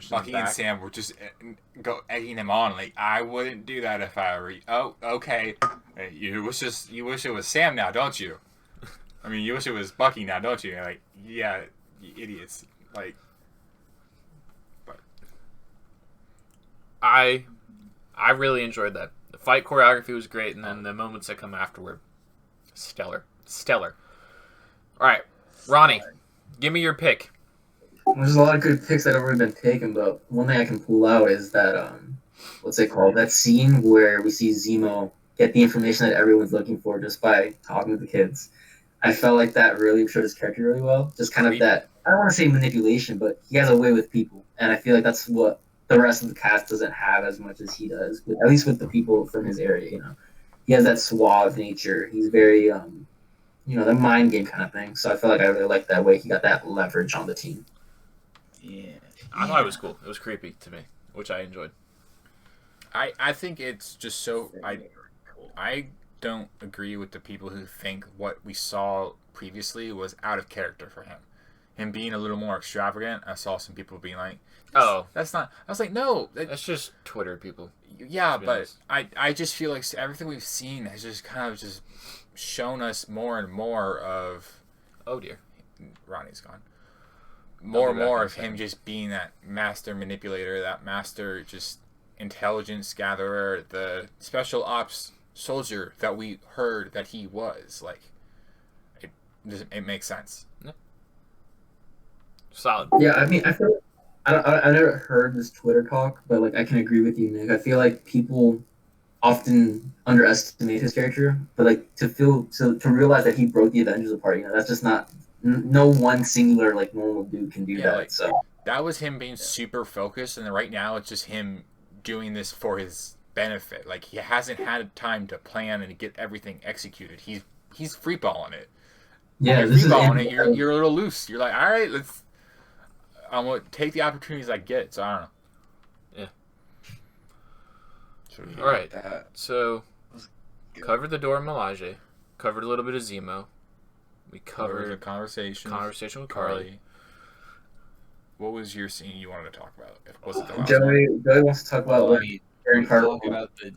just egging him on. Like, I wouldn't do that if I were you. Oh, okay. You wish it was Sam now, don't you? I mean, you wish it was Bucky now, don't you? Like, yeah, you idiots. Like, but I really enjoyed that. The fight choreography was great, and then the moments that come afterward, stellar. All right, Ronnie, give me your pick. There's a lot of good picks that have already been taken, but one thing I can pull out is that what's it called? That scene where we see Zemo get the information that everyone's looking for just by talking to the kids. I felt like that really showed his character really well. Just kind of that, I don't want to say manipulation, but he has a way with people. And I feel like that's what the rest of the cast doesn't have as much as he does, at least with the people from his area, He has that suave nature. He's very, the mind game kind of thing. So I feel like I really like that way he got that leverage on the team. Yeah. I thought it was cool. It was creepy to me, which I enjoyed. I think it's just so... I don't agree with the people who think what we saw previously was out of character for him. Him being a little more extravagant, I saw some people being like, "Oh, that's not." I was like, "No, that's just Twitter people." Yeah, but I just feel like everything we've seen has just kind of just shown us more and more of. Oh dear, Ronnie's gone. More and more of him just being that master manipulator, that master just intelligence gatherer, the special ops soldier that we heard that he was. Like, it makes sense. Yeah. Solid. Yeah, I mean, I feel I've never heard this Twitter talk, but I can agree with you, Nick. I feel like people often underestimate his character, but to realize that he broke the Avengers apart, that's just not. No one singular normal dude can do that. So that was him being super focused, and right now it's just him doing this for his benefit. Like, he hasn't had time to plan and get everything executed. He's freeballing it. Yeah, you're freeballing it. You're a little loose. You're like, all right, I'm gonna take the opportunities I get. So I don't know. Yeah. All right. So covered the Dora Milaje. Covered a little bit of Zemo. We covered a conversation with Carly. What was your scene you wanted to talk about? Was it the last Joey wants to talk about talk about the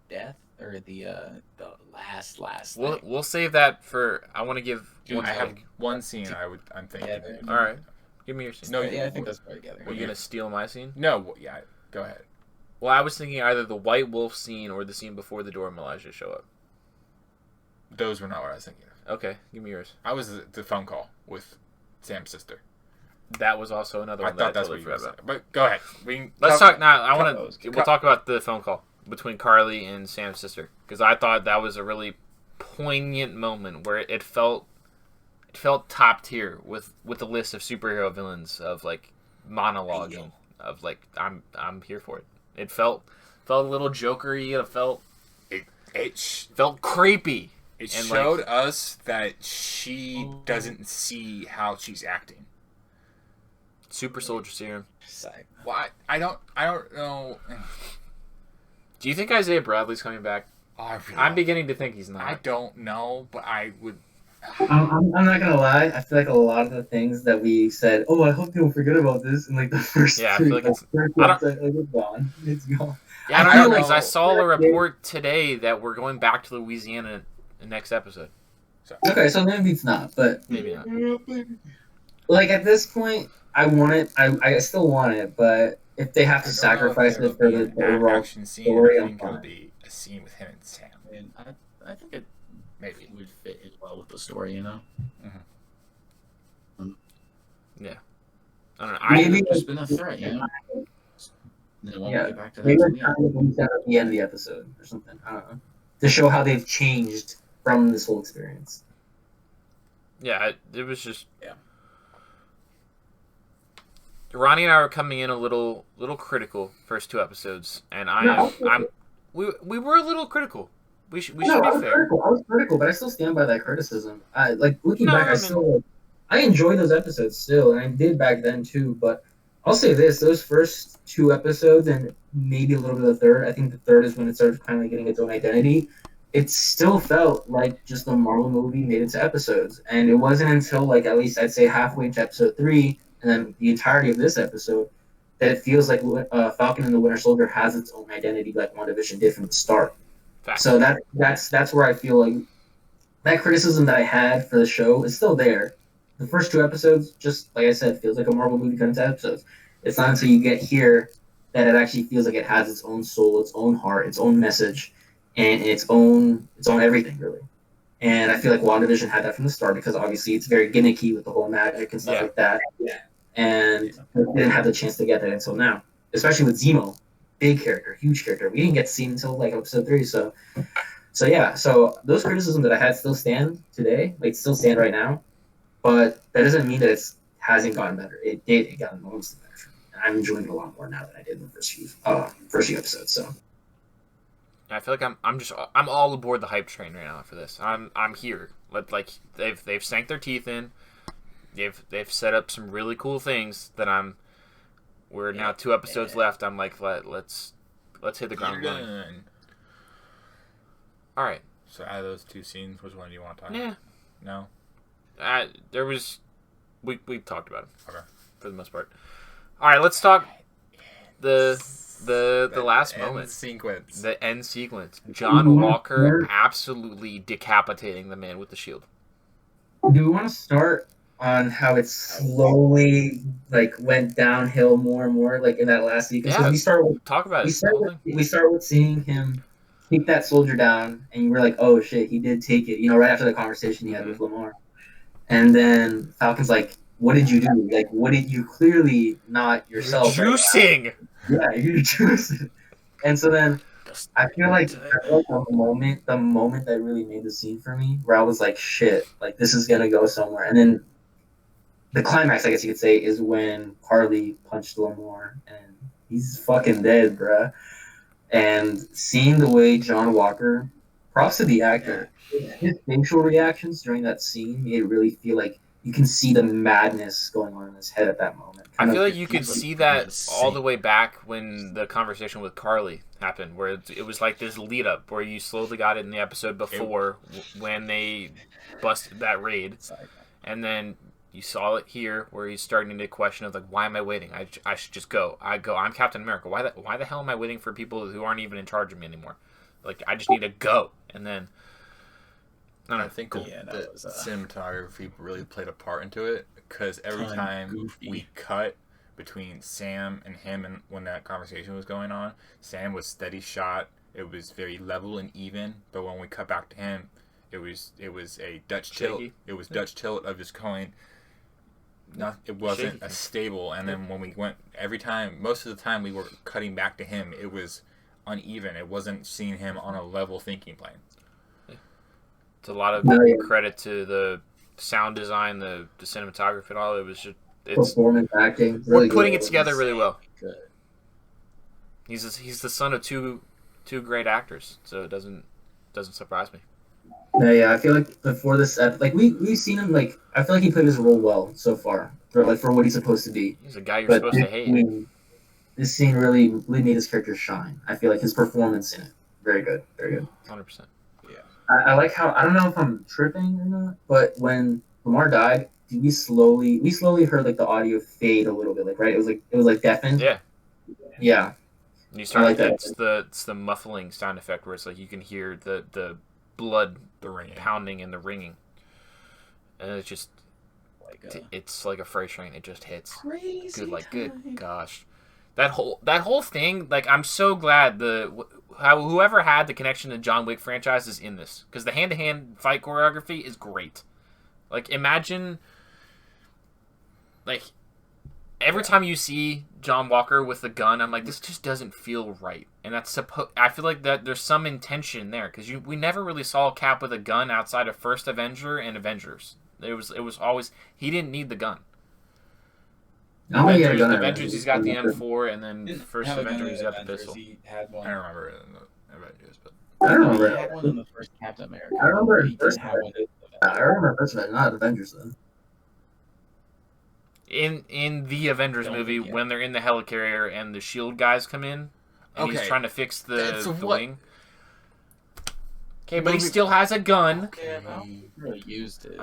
death or the last. We'll save that for. I want to give. I have one scene. I'm thinking. Yeah, all right, give me your scene. No, I think that's probably together. Were you gonna steal my scene? No, yeah, go ahead. Well, I was thinking either the White Wolf scene or the scene before the Dora Milaje show up. Those were not what I was thinking of. Okay, give me yours. I was the phone call with Sam's sister. That was also another one. I thought that's totally what you were about. But go ahead. Let's talk now. We'll talk about the phone call between Carly and Sam's sister, because I thought that was a really poignant moment where it felt top tier with the list of superhero villains of like monologuing of like I'm here for it. It felt a little jokery. It felt creepy. It showed us that she doesn't see how she's acting. Super soldier serum. Why? I don't know. Do you think Isaiah Bradley's coming back? I'm beginning to think he's not. I don't know, but I would. I'm not gonna lie. I feel like a lot of the things that we said, oh, I hope you don't forget about this, in like the first I two, feel like it's gone. It's gone. Yeah, I don't know because I saw a report today that we're going back to Louisiana the next episode. Okay, so maybe it's not, but maybe not. Like at this point, I want it. I still want it, but if they have to sacrifice it for the overall action scene, story, I think it'll be a scene with him and Sam. And I think it Maybe would fit as well with the story, you know. Yeah, I don't know. Maybe It's just been a threat, you know. Then we'll get back to that. maybe So, it's kind of at the end of the episode or something. I don't know, to show how they've changed from this whole experience. Yeah, it was just. Yeah. Ronnie and I were coming in a little critical first two episodes, and we were a little critical. We should be fair. I was critical, but I still stand by that criticism. Looking back, I enjoy those episodes still, and I did back then too. But I'll say this: those first two episodes, and maybe a little bit of the third. I think the third is when it started kind of getting its own identity. It still felt like just a Marvel movie made into episodes, and it wasn't until like at least I'd say halfway into episode 3, and then the entirety of this episode, that it feels like Falcon and the Winter Soldier has its own identity, like WandaVision did from the start. Fact. So that's where I feel like that criticism that I had for the show is still there. The first two episodes, just like I said, feels like a Marvel movie cut into episodes. It's not until you get here that it actually feels like it has its own soul, its own heart, its own message, and its own everything really. And I feel like WandaVision had that from the start because obviously it's very gimmicky with the whole magic and stuff like that. Yeah. And we didn't have the chance to get that until now, especially with Zemo. Big character, huge character. We didn't get to see him until like episode 3. So yeah. So those criticisms that I had still stand today, like still stand right now. But that doesn't mean that it hasn't gotten better. It did. It got enormously better. And I'm enjoying it a lot more now than I did in the first few episodes. So I feel like I'm all aboard the hype train right now for this. I'm here. Like they've sank their teeth in. They've set up some really cool things that we're now 2 episodes left. I'm like, let's hit the ground running. All right. So out of those 2 scenes, which one do you want to talk about? No. There was we talked about it. Okay. For the most part. All right, let's talk the last moment. Sequence. The end sequence. John Walker absolutely decapitating the man with the shield. Do we want to start on how it slowly went downhill more and more in that last sequence? Yeah, we start with seeing him take that soldier down, and you were like, oh shit, he did take it, right after the conversation he had with Lamar. And then Falcon's like, what did you do? What did you clearly not yourself? You're juicing! Yeah, you're juicing. And so then I feel like the moment that really made the scene for me, where I was like, shit, this is gonna go somewhere. And then the climax, I guess you could say, is when Carly punched Lamar, and he's fucking dead, bruh. And seeing the way John Walker, props to the actor, his facial reactions during that scene made it really feel like you can see the madness going on in his head at that moment. I feel like you could see that all the way back when the conversation with Carly happened, where it was like this lead up, where you slowly got it in the episode before when they busted that raid, and then you saw it here where he's starting to question of why am I waiting? I should just go. I'm Captain America. Why the hell am I waiting for people who aren't even in charge of me anymore? I just need to go. And then I think the cinematography really played a part into it, because every time we cut between Sam and him, and when that conversation was going on, Sam was steady shot. It was very level and even. But when we cut back to him, it was a Dutch tilt. It was Dutch tilt of just going. It wasn't a stable. And then when we went, most of the time we were cutting back to him, it was uneven. It wasn't seeing him on a level thinking plane. It's a lot of No, yeah. credit to the sound design, the cinematography, and all. It was just Performance, acting, we're really putting good. it together really well. Good. He's the son of two great actors, so it doesn't surprise me. No, yeah, I feel like before this, like we've seen him, like I feel like he played his role well so far, for what he's supposed to be. He's a guy you're But supposed to hate. this scene really made his character shine. I feel like his performance in it, very good, very good. 100%. Yeah. I like how, I don't know if I'm tripping or not, but when Lamar died, we slowly heard like the audio fade a little bit, like right, it was like deafened. Yeah. Yeah. And you start. I like that. It's the muffling sound effect where it's like you can hear the blood, The ringing. pounding and the ringing, and it's just Like it's like a freight train. It just hits. crazy. Good gosh, that whole thing. Like, I'm so glad whoever had the connection to John Wick franchise is in this, because the hand-to-hand fight choreography is great. Like, imagine, like, every time you see John Walker with the gun, I'm like, this just doesn't feel right. And I feel like that there's some intention there, because we never really saw Cap with a gun outside of First Avenger and Avengers. It was always, he didn't need the gun. Avengers, he's got the M4, and then First Avenger, he's got the pistol. He had one. I don't remember it in the Avengers, but I don't He remember. had one in the first Captain America. I remember He first didn't have one in I remember first Avengers, not Avengers though. In the Avengers movie, when they're in the helicarrier and the SHIELD guys come in, and he's trying to fix the wing. Okay, but he still has a gun. He really used it.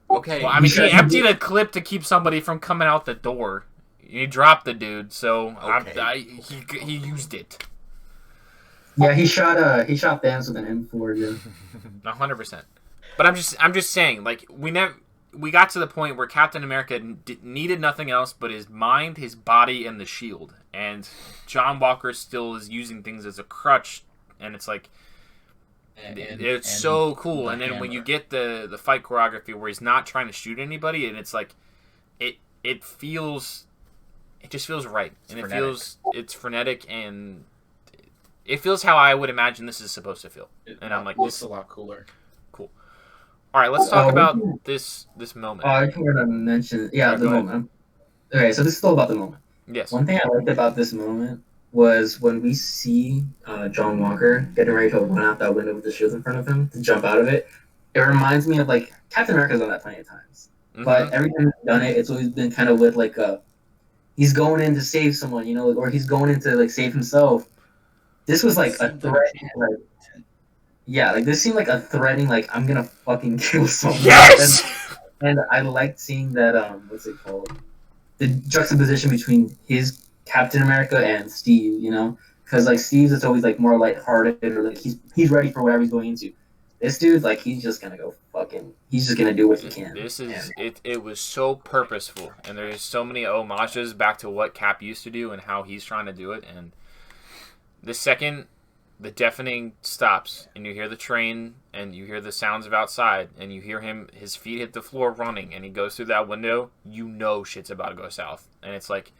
Okay. Well, I mean, he emptied a clip to keep somebody from coming out the door. He dropped the dude, so he used it. Yeah, he shot Thanos with an M4. Yeah. 100%. But I'm just saying, like, we got to the point where Captain America needed nothing else but his mind, his body, and the shield. And John Walker still is using things as a crutch, and it's like, it's so cool. And then when you get the fight choreography where he's not trying to shoot anybody, and it's like, it just feels right. It's frenetic, and it feels how I would imagine this is supposed to feel. And I'm like, this is a lot cooler. Cool. All right, let's talk about this moment. I think we're gonna mention the moment. Okay, so this is still about the moment. Yes. One thing I liked about this moment was when we see John Walker getting ready to run out that window with the shield in front of him to jump out of it. It reminds me of, like, Captain America's done that plenty of times, but every time he's done it, it's always been kind of with like he's going in to save someone, or he's going in to like save himself. This was like a threat. Yeah, like this seemed like a threatening, like, I'm gonna fucking kill someone. Yes! And I liked seeing that, what's it called? The juxtaposition between his Captain America and Steve, Because, like, Steve's is always, like, more lighthearted, or, like, he's ready for whatever he's going into. This dude, like, he's just gonna go he's just gonna do what he can. It was so purposeful, and there's so many homages back to what Cap used to do and how he's trying to do it, and the second the deafening stops, and you hear the train, and you hear the sounds of outside, and you hear his feet hit the floor running, and he goes through that window, shit's about to go south. And it's like,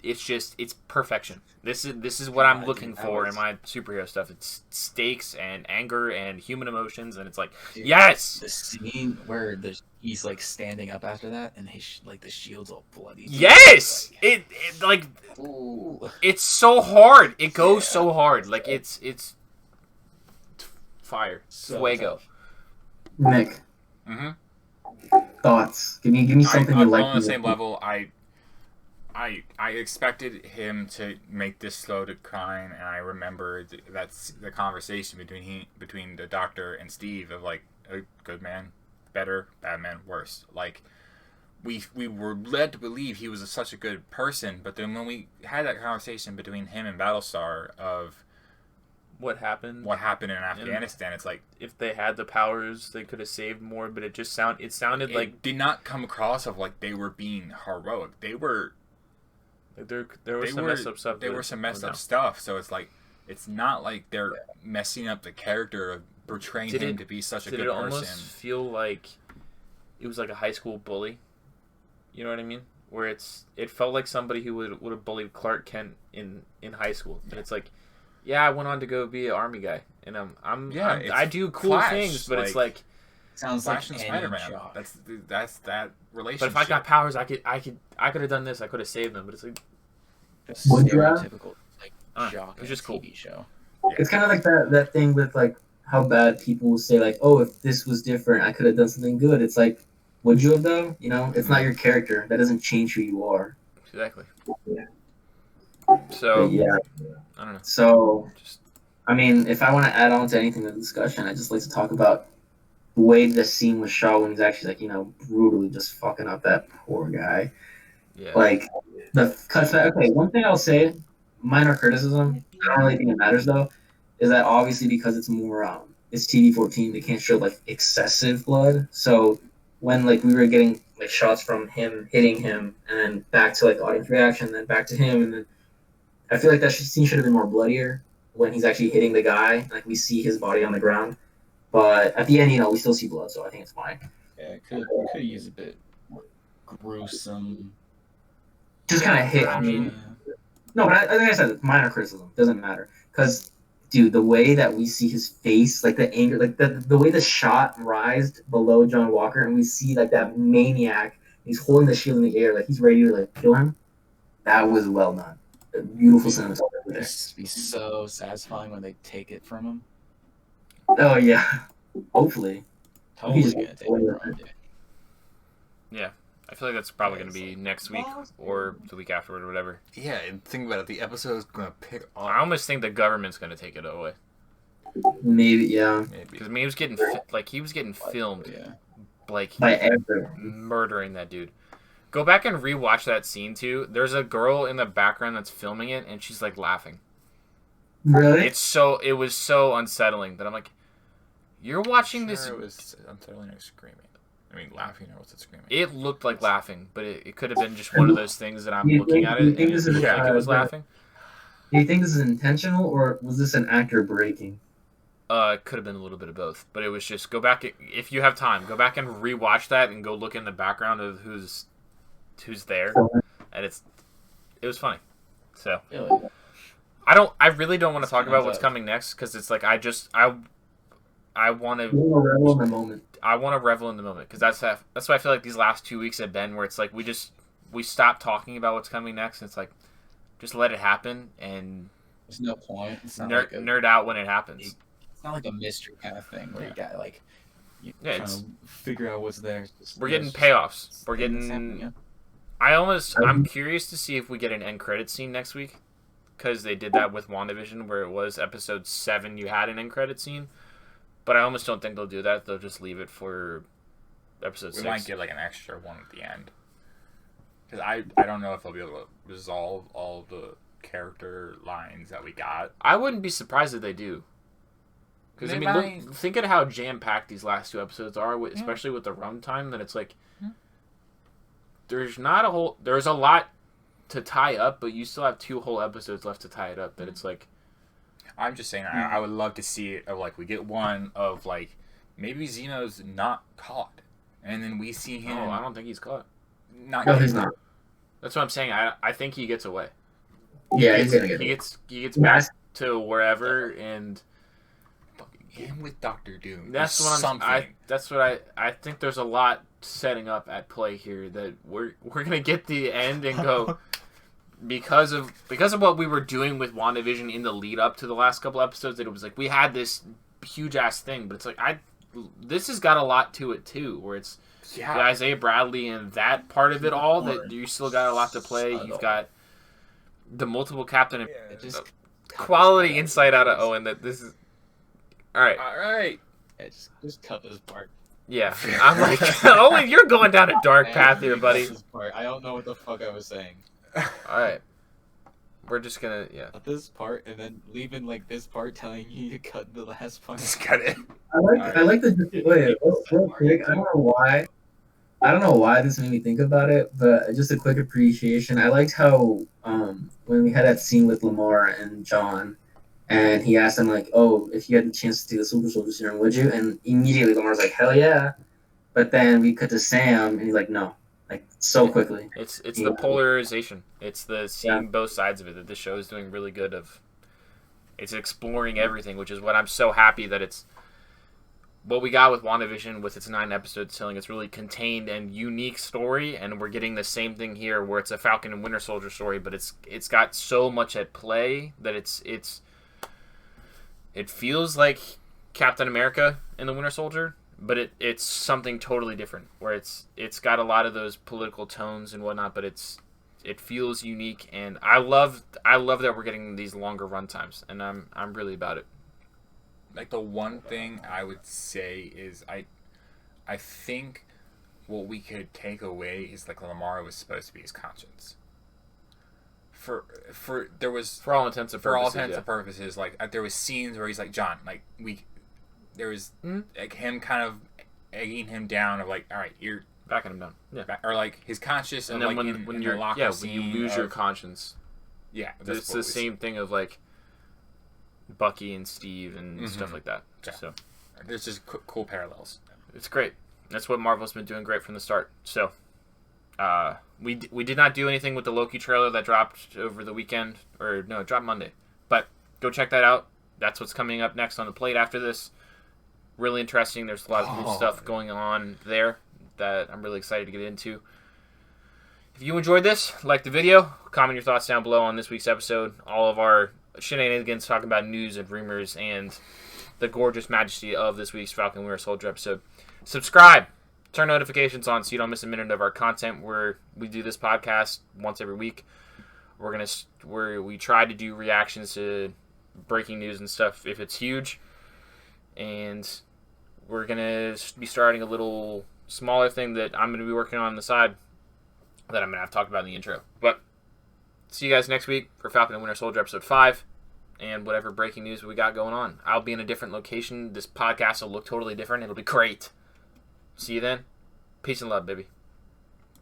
it's perfection. This is what I'm looking for in my superhero stuff. It's stakes and anger and human emotions, and it's like, yes! The scene where he's, like, standing up after that, and the shield's all bloody. Yes! Like, it like... Ooh. It's so hard. It goes so hard. Like, it's fire. Fuego. Nick. Thoughts. Give me something you like. On the same level, I expected him to make this slow decline, and I remember that's the conversation between the Doctor and Steve of, like, a good man, better, bad man, worse. Like, we were led to believe he was such a good person, but then when we had that conversation between him and Battlestar of what happened in Afghanistan, it's like, if they had the powers, they could have saved more, but it sounded like did not come across of like they were being heroic. They were there was some messed up stuff. There were some messed up stuff, so it's like, it's not like they're messing up the character of portraying him to be such a good person. Did it almost feel like it was like a high school bully? You know what I mean? Where it felt like somebody who would have bullied Clark Kent in high school. And it's like, yeah, I went on to go be an army guy. and Yeah, I do cool Flash, things, but it's like. Sounds Flash like and any Spider-Man. jock. That's that relationship. But if I got powers, I could have done this. I could have saved them. But it's like, Just Would you have? stereotypical like jock it's just cool. TV show. It's kind of like that thing with like how bad people will say like, oh, if this was different, I could have done something good. It's like, would you have though? You know, it's not your character. That doesn't change who you are. exactly. Yeah. So But yeah. I don't know. So Just I mean, if I want to add on to anything in the discussion, I just like to talk about the way the scene was shot when he's actually like, you know, brutally just fucking up that poor guy. yeah. Like the cut. Okay, one thing I'll say, minor criticism. I don't really think it matters though, is that obviously because it's more it's TV-14, they can't show like excessive blood. So when like we were getting like shots from him hitting him, and then back to like audience reaction, then back to him, and then I feel like that scene should have been more bloodier when he's actually hitting the guy. Like we see his body on the ground, but at the end, you know, we still see blood, so I think it's fine. Yeah, could use a bit more gruesome. Just kind of hit. I mean, no, but I think I said minor criticism doesn't matter because, dude, the way that we see his face, like the anger, like the way the shot rised below John Walker, and we see like that maniac, he's holding the shield in the air, like he's ready to like kill him. That was well done. A beautiful cinematography there. It'd be so satisfying when they take it from him. Oh yeah, hopefully. Totally He's- gonna take it from him. Dude. Yeah. I feel like that's probably going to be next week or the week afterward or whatever. Yeah, and think about it. The episode is gonna pick up. I almost think the government's going to take it away. Maybe yeah. Maybe. Because I mean, he was getting filmed, Yeah. like By everyone. murdering that dude. Go back and rewatch that scene too. There's a girl in the background that's filming it, and she's like laughing. Really? It was so unsettling that I'm like, you're watching this. It was unsettling or screaming. I mean, laughing or was it screaming? It looked like laughing, but it could have been just one of those things that I'm You looking think- at you it think and this it is, looked like it was laughing. Do you think this is intentional, or was this an actor breaking? It could have been a little bit of both, but it was just go back if you have time. Go back and rewatch that and go look in the background of who's there, and it was funny. So Really? I really don't want to talk about what's coming next because it's like I want to. You want to revel in the moment. I want to revel in the moment because that's what I feel like these last 2 weeks have been, where it's like we stop talking about what's coming next. And it's like just let it happen and There's no point. It's not nerd out when it happens. It's not like a mystery kind of thing where you got like you Yeah, trying to figure out what's there. We're getting payoffs. We're It's happening, getting. yeah. I'm curious to see if we get an end credit scene next week because they did that with WandaVision where it was episode 7. You had an end credit scene. But I almost don't think they'll do that. They'll just leave it for episode 6. We might get like an extra one at the end. Because I don't know if they'll be able to resolve all the character lines that we got. I wouldn't be surprised if they do. Because, I They mean, might. think of how jam-packed these last 2 episodes are, especially with the runtime, that it's like, there's a lot to tie up, but you still have 2 whole episodes left to tie it up, that it's like, I'm just saying, I would love to see it of like we get one of like maybe Zeno's not caught, and then we see him. oh, I don't think he's caught. Not. No, get he's caught. not. That's what I'm saying. I think he gets away. Yeah, he's gonna He get it. gets back to wherever, and Fucking him with Doctor Doom. that's what I think. There's a lot setting up at play here that we're gonna get the end and go because of what we were doing with WandaVision in the lead up to the last couple episodes. That it was like we had this huge ass thing, but it's like this has got a lot to it too, where it's Yeah. the Isaiah Bradley and that part of it all that you still got a lot to play. You've got the multiple captain and It just quality insight out of Owen that this is all right. All right. Yeah, just cut this part. Yeah, I'm like Owen, you're going down a dark path here, buddy. Cut this part. I don't know what the fuck I was saying. All right, we're just gonna Cut this part and then leaving like this part telling you to cut the last part. Just cut it. I like the wait, real quick. I don't know why. I don't know why this made me think about it, but just a quick appreciation. I liked how when we had that scene with Lamar and John, and he asked him like, "Oh, if you had the chance to do the Super Soldier Serum, would you?" And immediately Lamar's like, "Hell yeah!" But then we cut to Sam, and he's like, "No," like so quickly. It's Yeah. the polarization. It's the seeing Yeah. both sides of it that this show is doing really good of. It's exploring everything, which is what I'm so happy that it's what we got with WandaVision with its 9 episodes telling its really contained and unique story, and we're getting the same thing here where it's a Falcon and Winter Soldier story, but it's got so much at play that it feels like Captain America and the Winter Soldier, but it's something totally different where it's got a lot of those political tones and whatnot, but it feels unique, and I love that we're getting these longer run times, and I'm really about it. Like, the one thing I would say is I think what we could take away is, like, Lamar was supposed to be his conscience. For all intents and purposes, like, there was scenes where he's like, John, like, there was like him kind of egging him down of like, all right, you're backing him down, yeah, or like his conscience, and of, then like, when you're locker scene, when you lose your conscience, it's the same thing of like Bucky and Steve and stuff like that. Yeah. So there's just cool parallels. It's great. That's what Marvel's been doing great from the start. So we did not do anything with the Loki trailer that dropped over the weekend, or no, it dropped Monday. But go check that out. That's what's coming up next on the plate after this. Really interesting. There's a lot of cool stuff going on there that I'm really excited to get into. If you enjoyed this, like the video, comment your thoughts down below on this week's episode. All of our shenanigans talking about news and rumors and the gorgeous majesty of this week's Falcon Winter Soldier episode. Subscribe. Turn notifications on so you don't miss a minute of our content. Where we do this podcast once every week. We try to do reactions to breaking news and stuff if it's huge. And we're going to be starting a little smaller thing that I'm going to be working on the side that I'm going to have talked about in the intro. But see you guys next week for Falcon and Winter Soldier episode 5 and whatever breaking news we got going on. I'll be in a different location. This podcast will look totally different. It'll be great. See you then. Peace and love, baby.